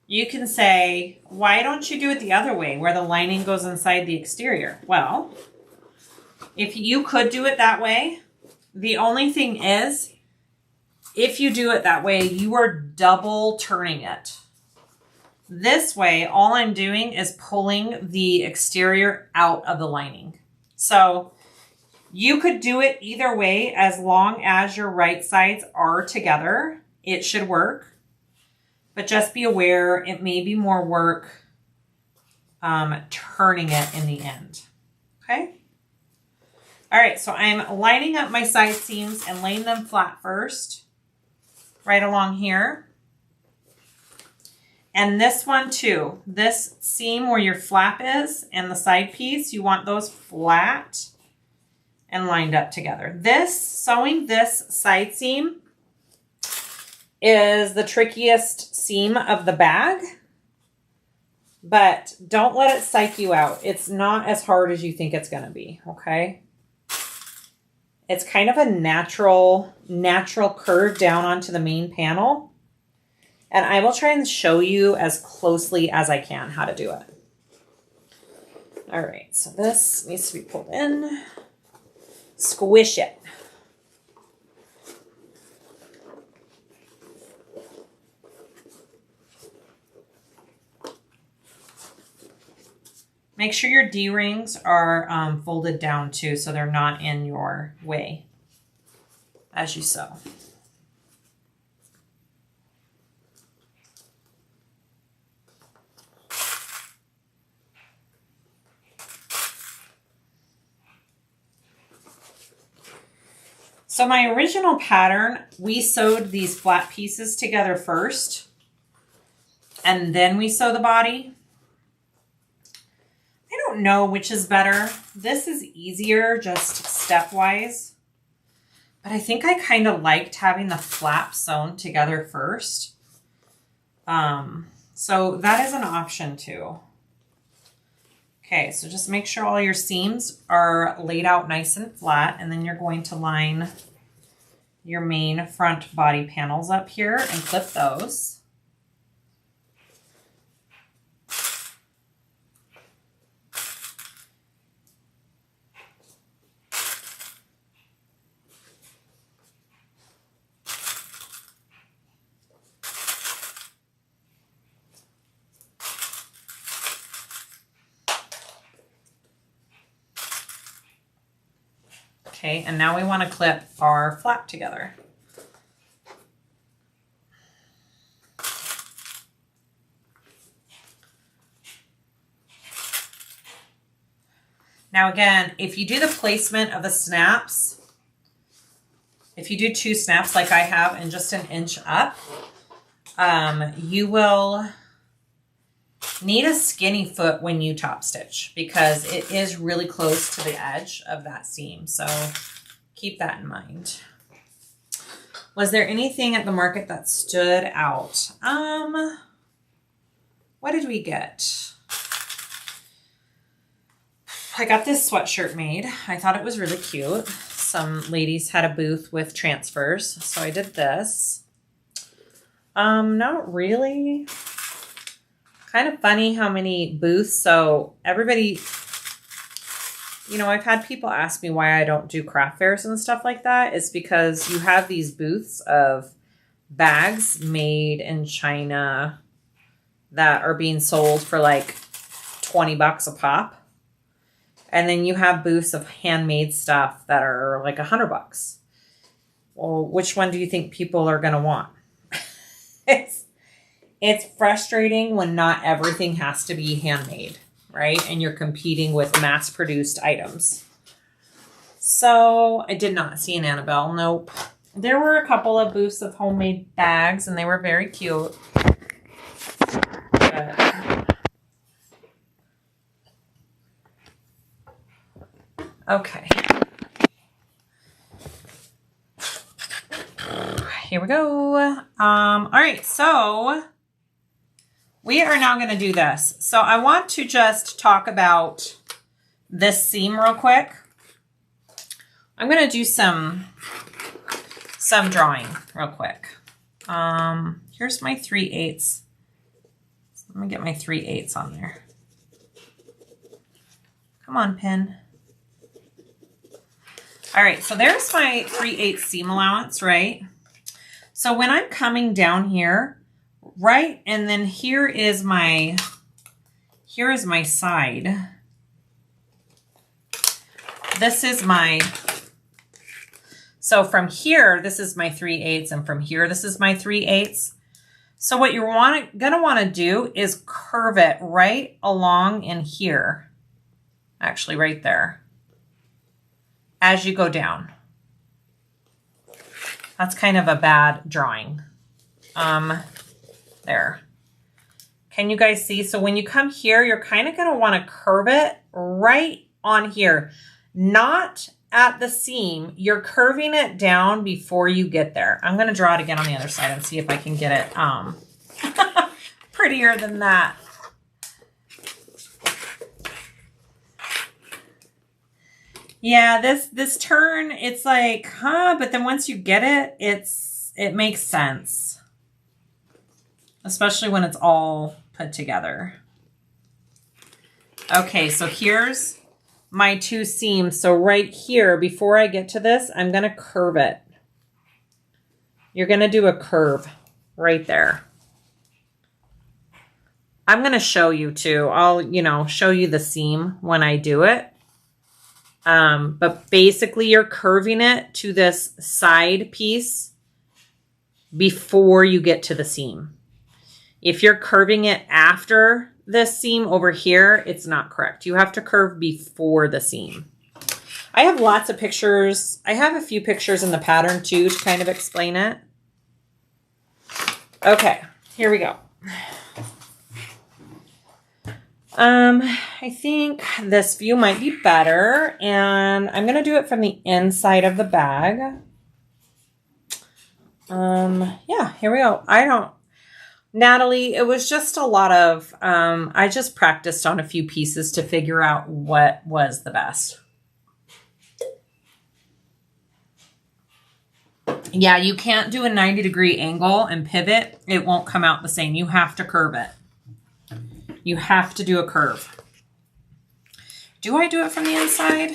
you can say, why don't you do it the other way where the lining goes inside the exterior? Well, if you could do it that way, the only thing is, if you do it that way, you are double turning it. This way, all I'm doing is pulling the exterior out of the lining. So you could do it either way as long as your right sides are together. It should work. But just be aware, it may be more work turning it in the end. Okay? All right, so I'm lining up my side seams and laying them flat first, right along here. And this one too, this seam where your flap is and the side piece, you want those flat and lined up together. Sewing this side seam is the trickiest seam of the bag, but don't let it psych you out. It's not as hard as you think it's going to be, okay? It's kind of a natural curve down onto the main panel. And I will try and show you as closely as I can how to do it. All right, so this needs to be pulled in. Squish it. Make sure your D-rings are folded down too, so they're not in your way as you sew. So my original pattern, we sewed these flat pieces together first, and then we sew the body. I don't know which is better. This is easier, just stepwise. But I think I kind of liked having the flap sewn together first. So that is an option too. Okay, so just make sure all your seams are laid out nice and flat, and then you're going to line your main front body panels up here and clip those. Okay, and now we want to clip our flap together. Now again, if you do the placement of the snaps, if you do 2 snaps like I have and just an inch up, you will need a skinny foot when you top stitch because it is really close to the edge of that seam. So keep that in mind. Was there anything at the market that stood out? What did we get? I got this sweatshirt made. I thought it was really cute. Some ladies had a booth with transfers, so I did this. Not really. Kind of funny how many booths. So everybody, you know, I've had people ask me why I don't do craft fairs and stuff like that. It's because you have these booths of bags made in China that are being sold for like 20 bucks a pop. And then you have booths of handmade stuff that are like 100 bucks. Well, which one do you think people are going to want? It's frustrating when not everything has to be handmade, right? And you're competing with mass-produced items. So I did not see an Annabelle. Nope. There were a couple of booths of homemade bags, and they were very cute. But... okay. Here we go. All right, so we are now going to do this. So I want to just talk about this seam real quick. I'm going to do some drawing real quick. Here's my 3/8. Let me get my 3/8 on there. Come on, pen. All right, so there's my 3/8 seam allowance, right? So when I'm coming down here, right, and then here is my side. This is my, so from here, this is my 3/8, and from here, this is my 3/8. So what you're gonna wanna do is curve it right along in here. Actually, right there. As you go down. That's kind of a bad drawing. There. Can you guys see? So when you come here, you're kind of going to want to curve it right on here. Not at the seam. You're curving it down before you get there. I'm going to draw it again on the other side and see if I can get it prettier than that. Yeah, this turn, it's like, huh? But then once you get it, it makes sense. Especially when it's all put together. Okay, so here's my 2 seams. So right here, before I get to this, I'm going to curve it. You're going to do a curve right there. I'm going to show you too. I'll, show you the seam when I do it. But basically you're curving it to this side piece before you get to the seam. If you're curving it after this seam over here, it's not correct. You have to curve before the seam. I have lots of pictures. I have a few pictures in the pattern too to kind of explain it. Okay, here we go. I think this view might be better, and I'm going to do it from the inside of the bag. Yeah, here we go. Natalie, it was just a lot of, I just practiced on a few pieces to figure out what was the best. Yeah, you can't do a 90-degree angle and pivot. It won't come out the same. You have to curve it. You have to do a curve. Do I do it from the inside?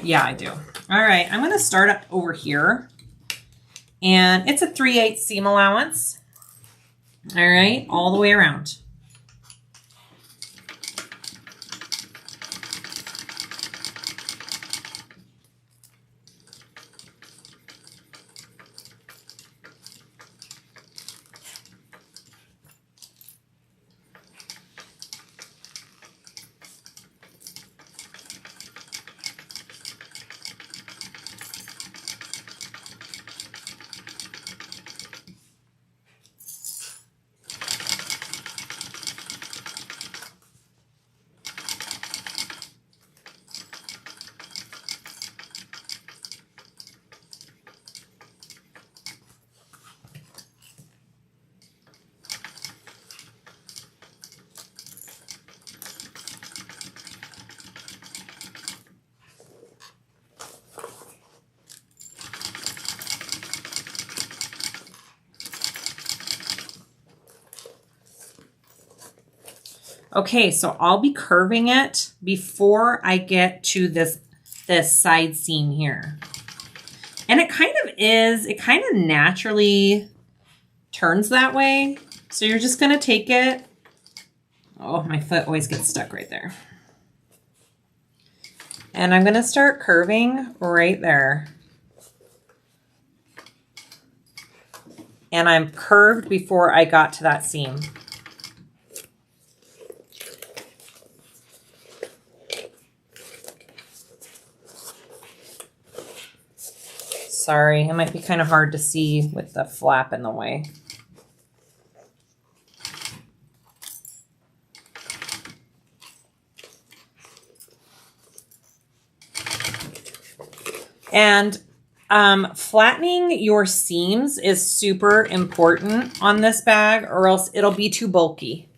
Yeah, I do. All right, I'm going to start up over here. And it's a 3/8 seam allowance. All right, all the way around. Okay, so I'll be curving it before I get to this side seam here. And it kind of naturally turns that way. So you're just gonna take it. Oh, my foot always gets stuck right there. And I'm gonna start curving right there. And I'm curved before I got to that seam. Sorry, it might be kind of hard to see with the flap in the way. And flattening your seams is super important on this bag, or else it'll be too bulky.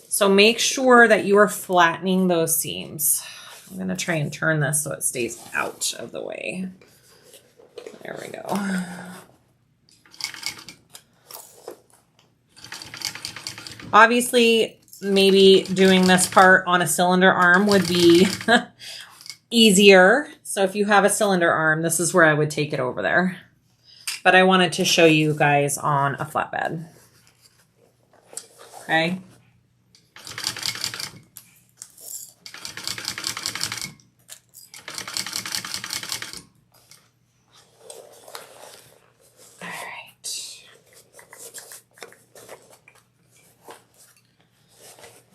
So make sure that you are flattening those seams. I'm going to try and turn this so it stays out of the way. There we go. Obviously, maybe doing this part on a cylinder arm would be easier. So if you have a cylinder arm, this is where I would take it over there. But I wanted to show you guys on a flatbed. Okay.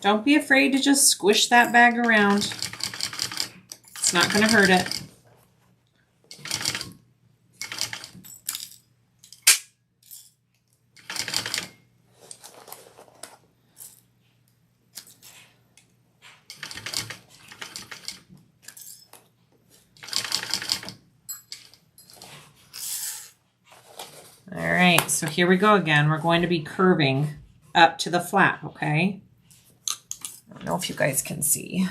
Don't be afraid to just squish that bag around. It's not going to hurt it. All right, so here we go again. We're going to be curving up to the flap, okay? I don't know if you guys can see.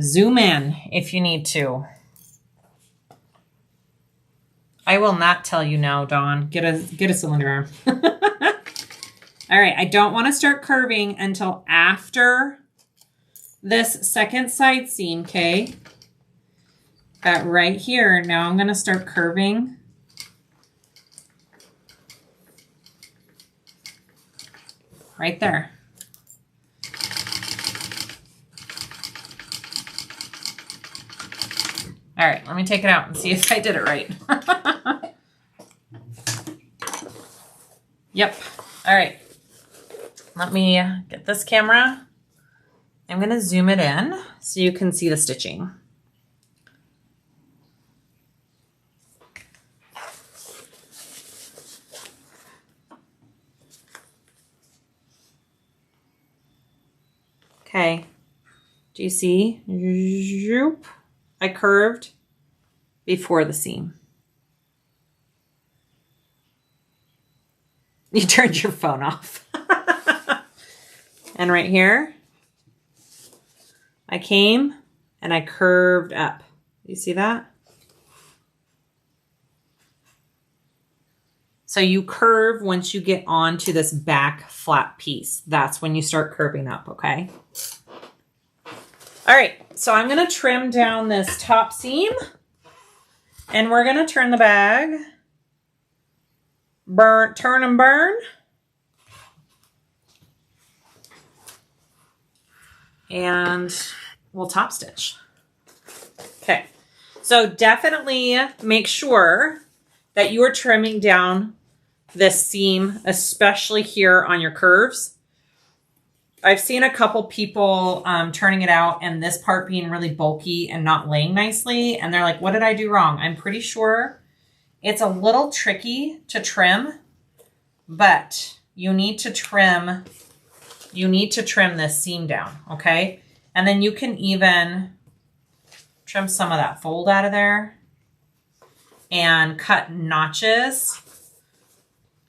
Zoom in if you need to. I will not tell you now, Dawn. Get a cylinder arm. All right, I don't want to start curving until after this second side seam, okay? But right here, now I'm going to start curving. Right there. All right, let me take it out and see if I did it right. Yep. All right. Let me get this camera. I'm going to zoom it in so you can see the stitching. Okay. Do you see? I curved before the seam. You turned your phone off. And right here, I came and I curved up. You see that? So you curve once you get onto this back flat piece. That's when you start curving up, okay? All right, so I'm gonna trim down this top seam and we're gonna turn the bag, turn and burn. And we'll top stitch. Okay, so definitely make sure that you are trimming down this seam, especially here on your curves. I've seen a couple people turning it out and this part being really bulky and not laying nicely. And they're like, what did I do wrong? I'm pretty sure it's a little tricky to trim, but you need to trim this seam down, okay? And then you can even trim some of that fold out of there and cut notches.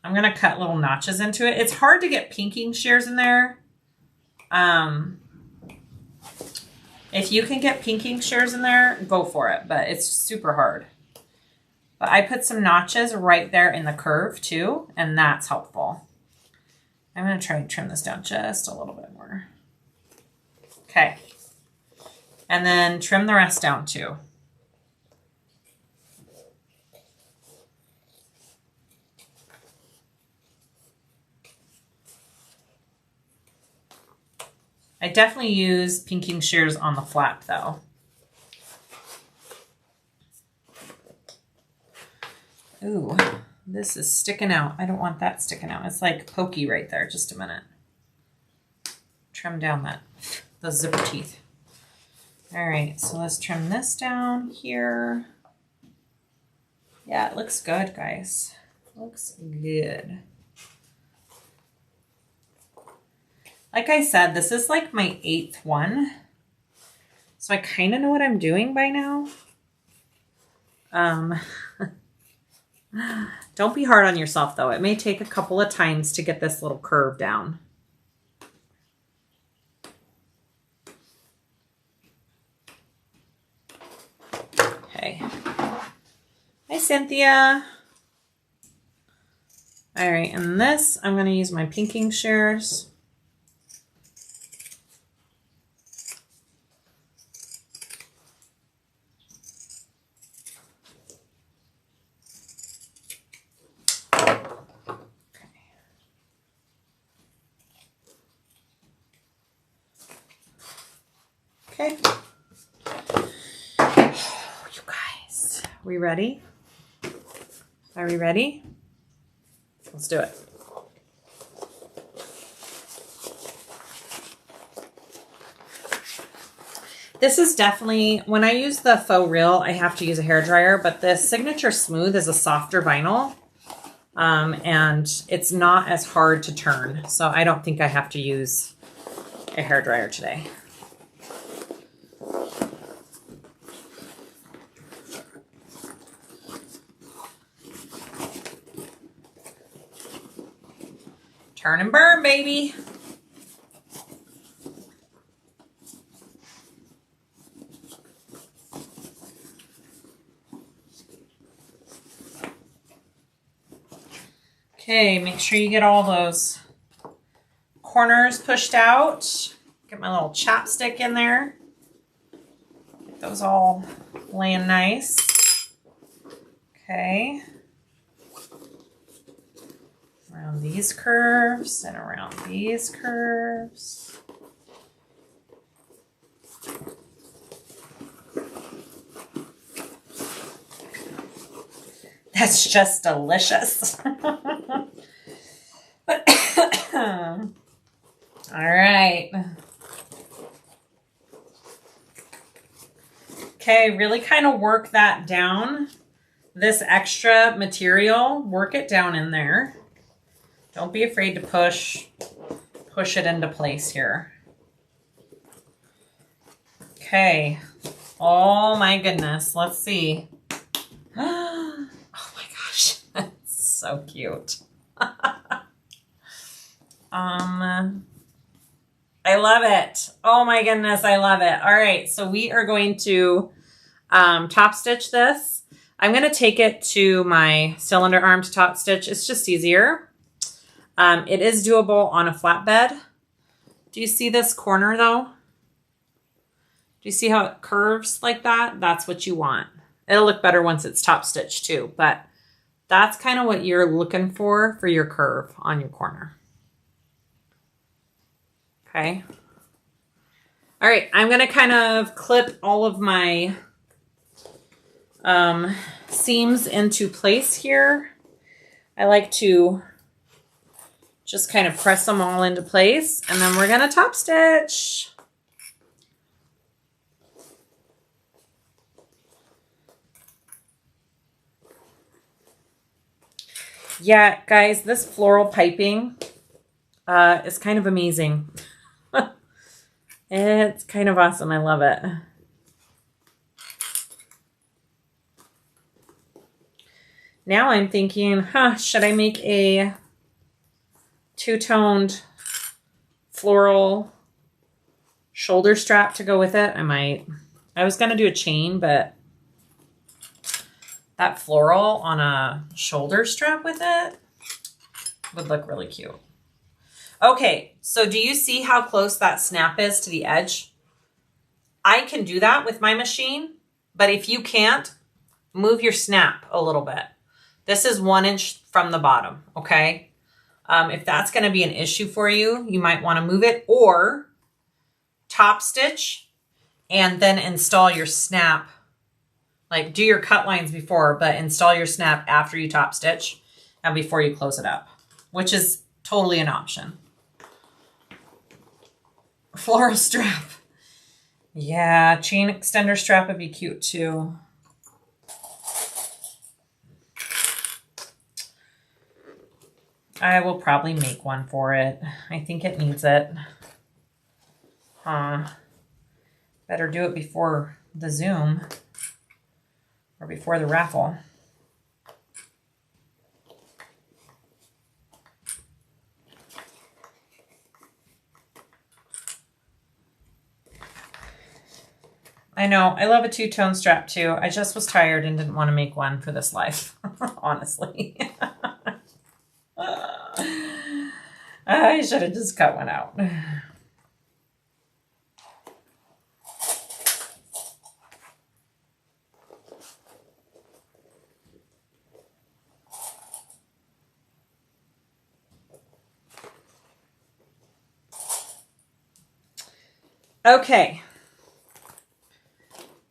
I'm gonna cut little notches into it. It's hard to get pinking shears in there. If you can get pinking shears in there, go for it, but it's super hard. But I put some notches right there in the curve too, and that's helpful. I'm going to try and trim this down just a little bit more. Okay. And then trim the rest down too. I definitely use pinking shears on the flap though. Ooh, this is sticking out. I don't want that sticking out. It's like pokey right there. Just a minute. Trim down those zipper teeth. All right, so let's trim this down here. Yeah, it looks good, guys. Looks good. Like I said, this is like my 8th one. So I kind of know what I'm doing by now. Don't be hard on yourself though. It may take a couple of times to get this little curve down. Okay. Hi, Cynthia. All right, and this, I'm going to use my pinking shears. Okay. Oh, you guys, we ready? Are we ready? Let's do it. This is definitely, when I use the faux reel, I have to use a hairdryer, but the Signature Smooth is a softer vinyl. And it's not as hard to turn. So I don't think I have to use a hairdryer today. Turn and burn, baby. Okay, make sure you get all those corners pushed out. Get my little chapstick in there. Get those all laying nice. Okay. Around these curves and around these curves. That's just delicious. All right. Okay, really kind of work that down. This extra material, work it down in there. Don't be afraid to push it into place here. Okay. Oh my goodness. Let's see. Oh my gosh. That's so cute. I love it. Oh my goodness, I love it. All right, so we are going to top stitch this. I'm going to take it to my cylinder arm to top stitch. It's just easier. It is doable on a flatbed. Do you see this corner though? Do you see how it curves like that? That's what you want. It'll look better once it's top stitched too, but that's kind of what you're looking for your curve on your corner. Okay. All right, I'm going to kind of clip all of my seams into place here. I like to just kind of press them all into place, and then we're going to top stitch. Yeah, guys, this floral piping is kind of amazing. It's kind of awesome. I love it. Now I'm thinking, should I make a two-toned floral shoulder strap to go with it? I might. I was going to do a chain, but that floral on a shoulder strap with it would look really cute. Okay, so do you see how close that snap is to the edge? I can do that with my machine, but if you can't, move your snap a little bit. This is 1 inch from the bottom, okay? If that's going to be an issue for you, you might want to move it or top stitch and then install your snap. Like do your cut lines before, but install your snap after you top stitch and before you close it up, which is totally an option. Floral strap. Yeah, chain extender strap would be cute too. I will probably make one for it. I think it needs it. Better do it before the Zoom or before the raffle. I know. I love a two-tone strap too. I just was tired and didn't want to make one for this life, honestly. I should have just cut one out. Okay.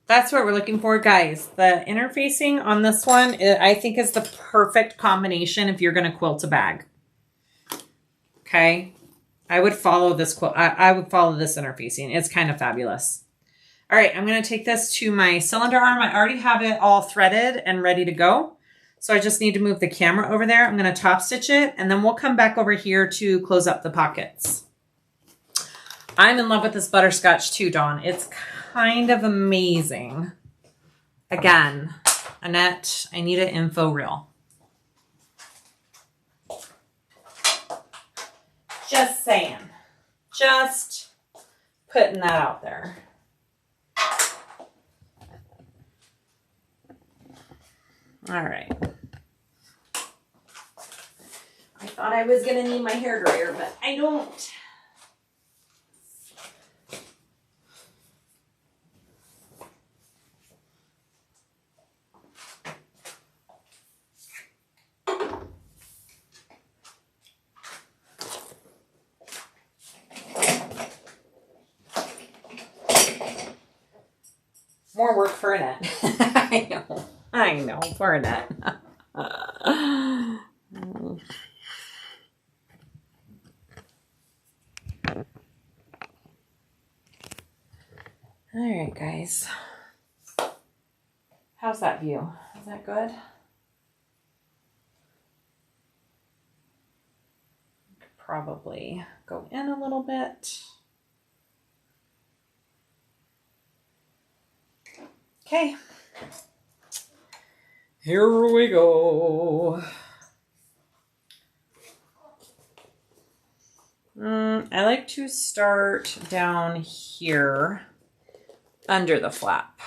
That's what we're looking for, guys. The interfacing on this one, I think is the perfect combination if you're going to quilt a bag. Okay. I would follow this quilt. I would follow this interfacing. It's kind of fabulous. All right. I'm going to take this to my cylinder arm. I already have it all threaded and ready to go. So I just need to move the camera over there. I'm going to top stitch it and then we'll come back over here to close up the pockets. I'm in love with this butterscotch too, Dawn. It's kind of amazing. Again, Annette, I need an info reel. Just saying. Just putting that out there. All right. I thought I was gonna need my hairdryer, but I don't. More work for Annette. I know, for Annette. All right, guys. How's that view? Is that good? Could probably go in a little bit. Okay. Here we go. I like to start down here under the flap.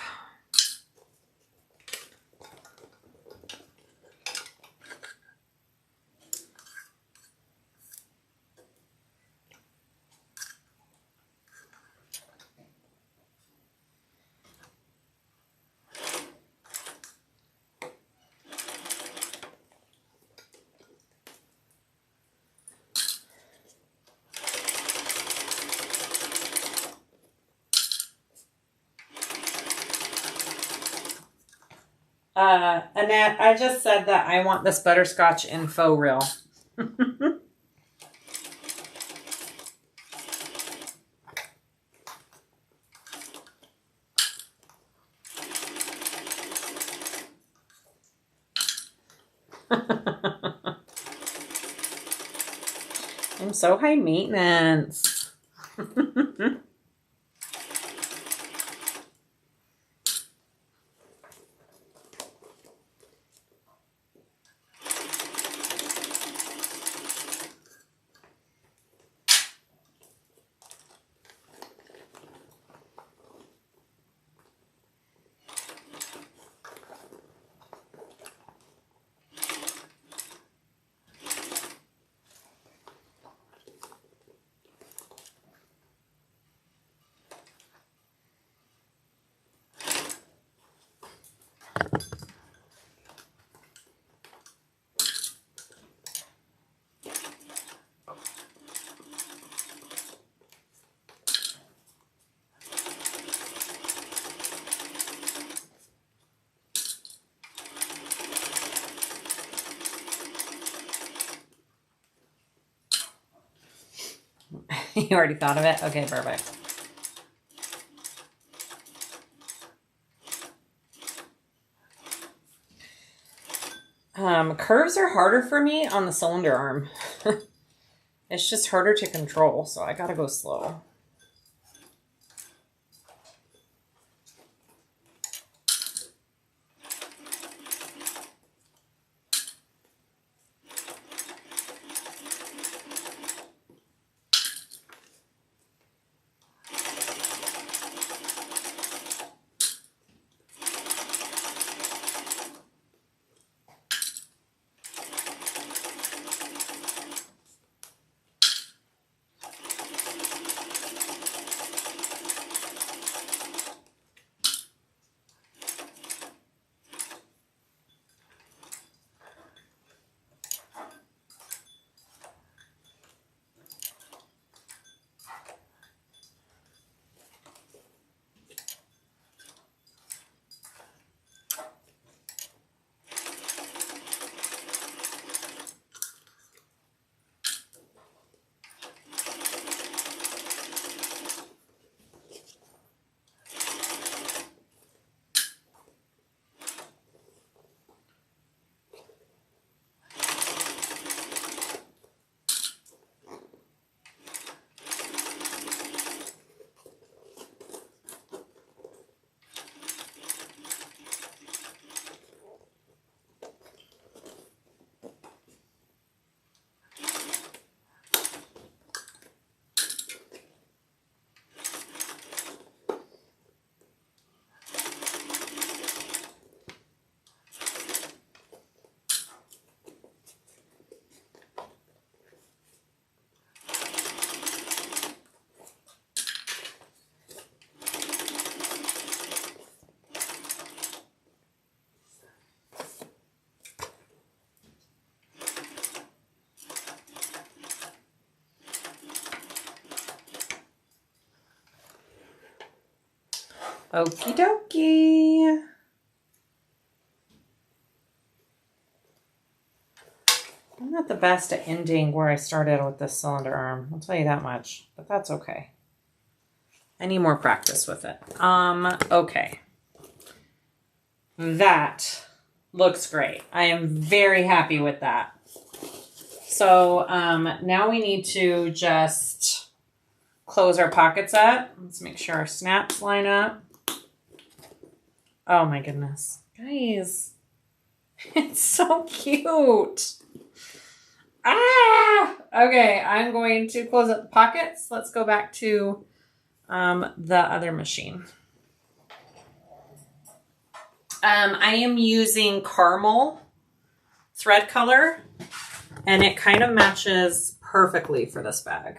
Annette, I just said that I want this butterscotch in faux real. I'm so high maintenance. You already thought of it? Okay, perfect. Curves are harder for me on the cylinder arm. It's just harder to control, so I gotta go slow. Okie dokie. I'm not the best at ending where I started with this cylinder arm. I'll tell you that much, but that's okay. I need more practice with it. Okay. That looks great. I am very happy with that. So now we need to just close our pockets up. Let's make sure our snaps line up. Oh my goodness. Guys, it's so cute. Ah! Okay, I'm going to close up the pockets. Let's go back to the other machine. I am using caramel thread color, and it kind of matches perfectly for this bag.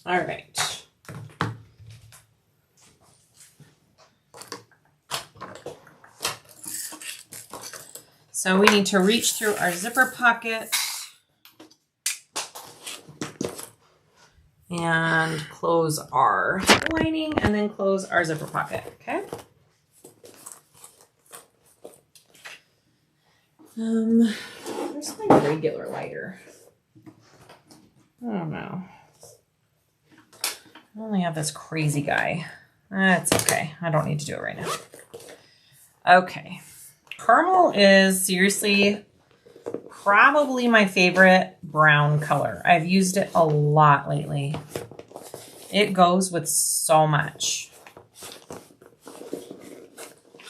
All right. So we need to reach through our zipper pocket and close our lining and then close our zipper pocket, okay? Where's my regular lighter? I don't know. I only have this crazy guy. That's okay. I don't need to do it right now. Okay. Caramel is seriously probably my favorite brown color. I've used it a lot lately. It goes with so much.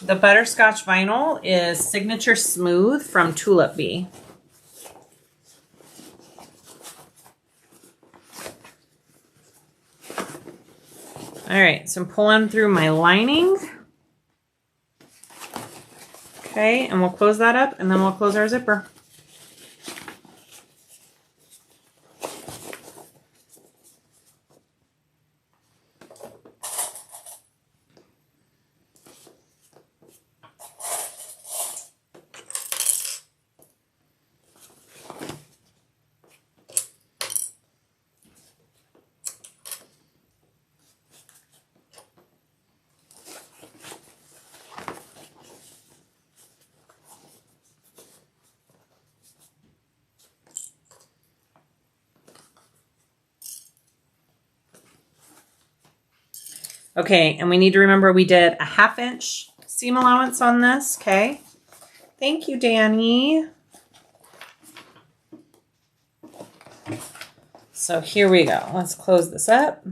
The butterscotch vinyl is Signature Smooth from Tulip Bee. All right, so I'm pulling through my lining. Okay, and we'll close that up and then we'll close our zipper. Okay, and we need to remember we did a 1/2 inch seam allowance on this, okay? Thank you, Danny. So here we go. Let's close this up.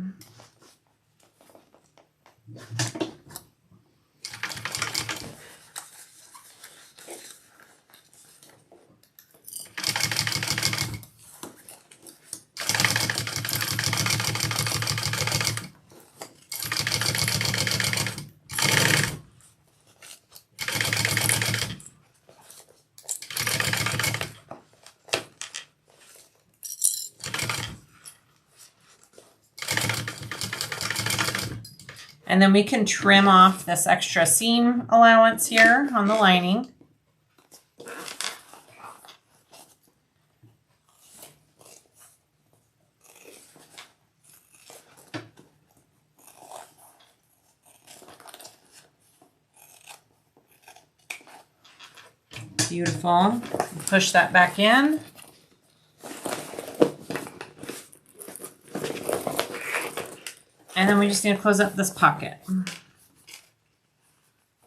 And then we can trim off this extra seam allowance here on the lining. Beautiful. Push that back in. And then we just need to close up this pocket.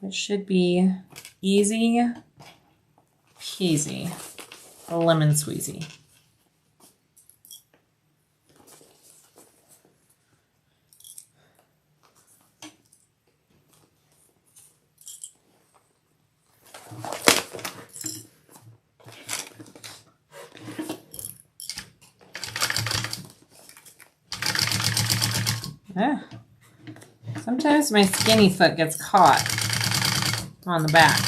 It should be easy peasy, lemon squeezy. Sometimes my skinny foot gets caught on the back.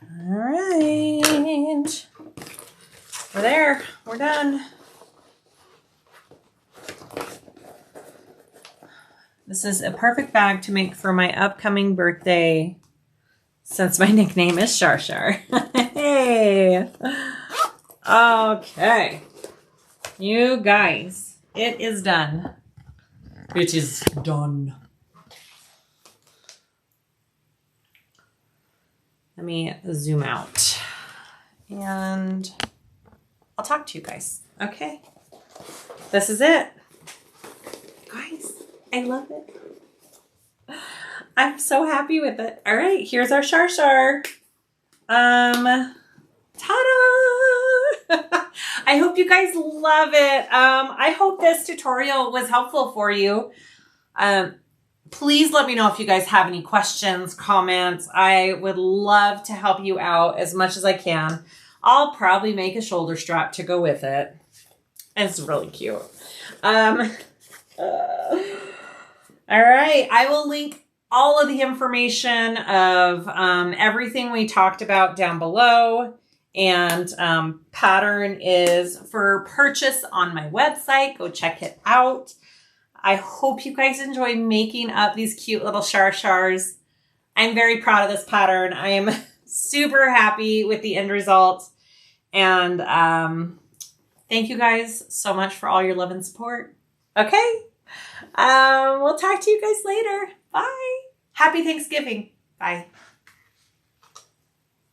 All right. We're there. We're done. This is a perfect bag to make for my upcoming birthday, since my nickname is Char Char. Hey. Okay. You guys, it is done. It is done. Let me zoom out and I'll talk to you guys. Okay. This is it. Guys, I love it. I'm so happy with it. All right, here's our Char Char. Ta-da! I hope you guys love it. I hope this tutorial was helpful for you. Please let me know if you guys have any questions, comments. I would love to help you out as much as I can. I'll probably make a shoulder strap to go with it. It's really cute. All right, I will link all of the information of everything we talked about down below. And pattern is for purchase on my website. Go check it out. I hope you guys enjoy making up these cute little Char Chars. I'm very proud of this pattern. I am super happy with the end result. And thank you guys so much for all your love and support. Okay. We'll talk to you guys later. Bye. Happy Thanksgiving. Bye.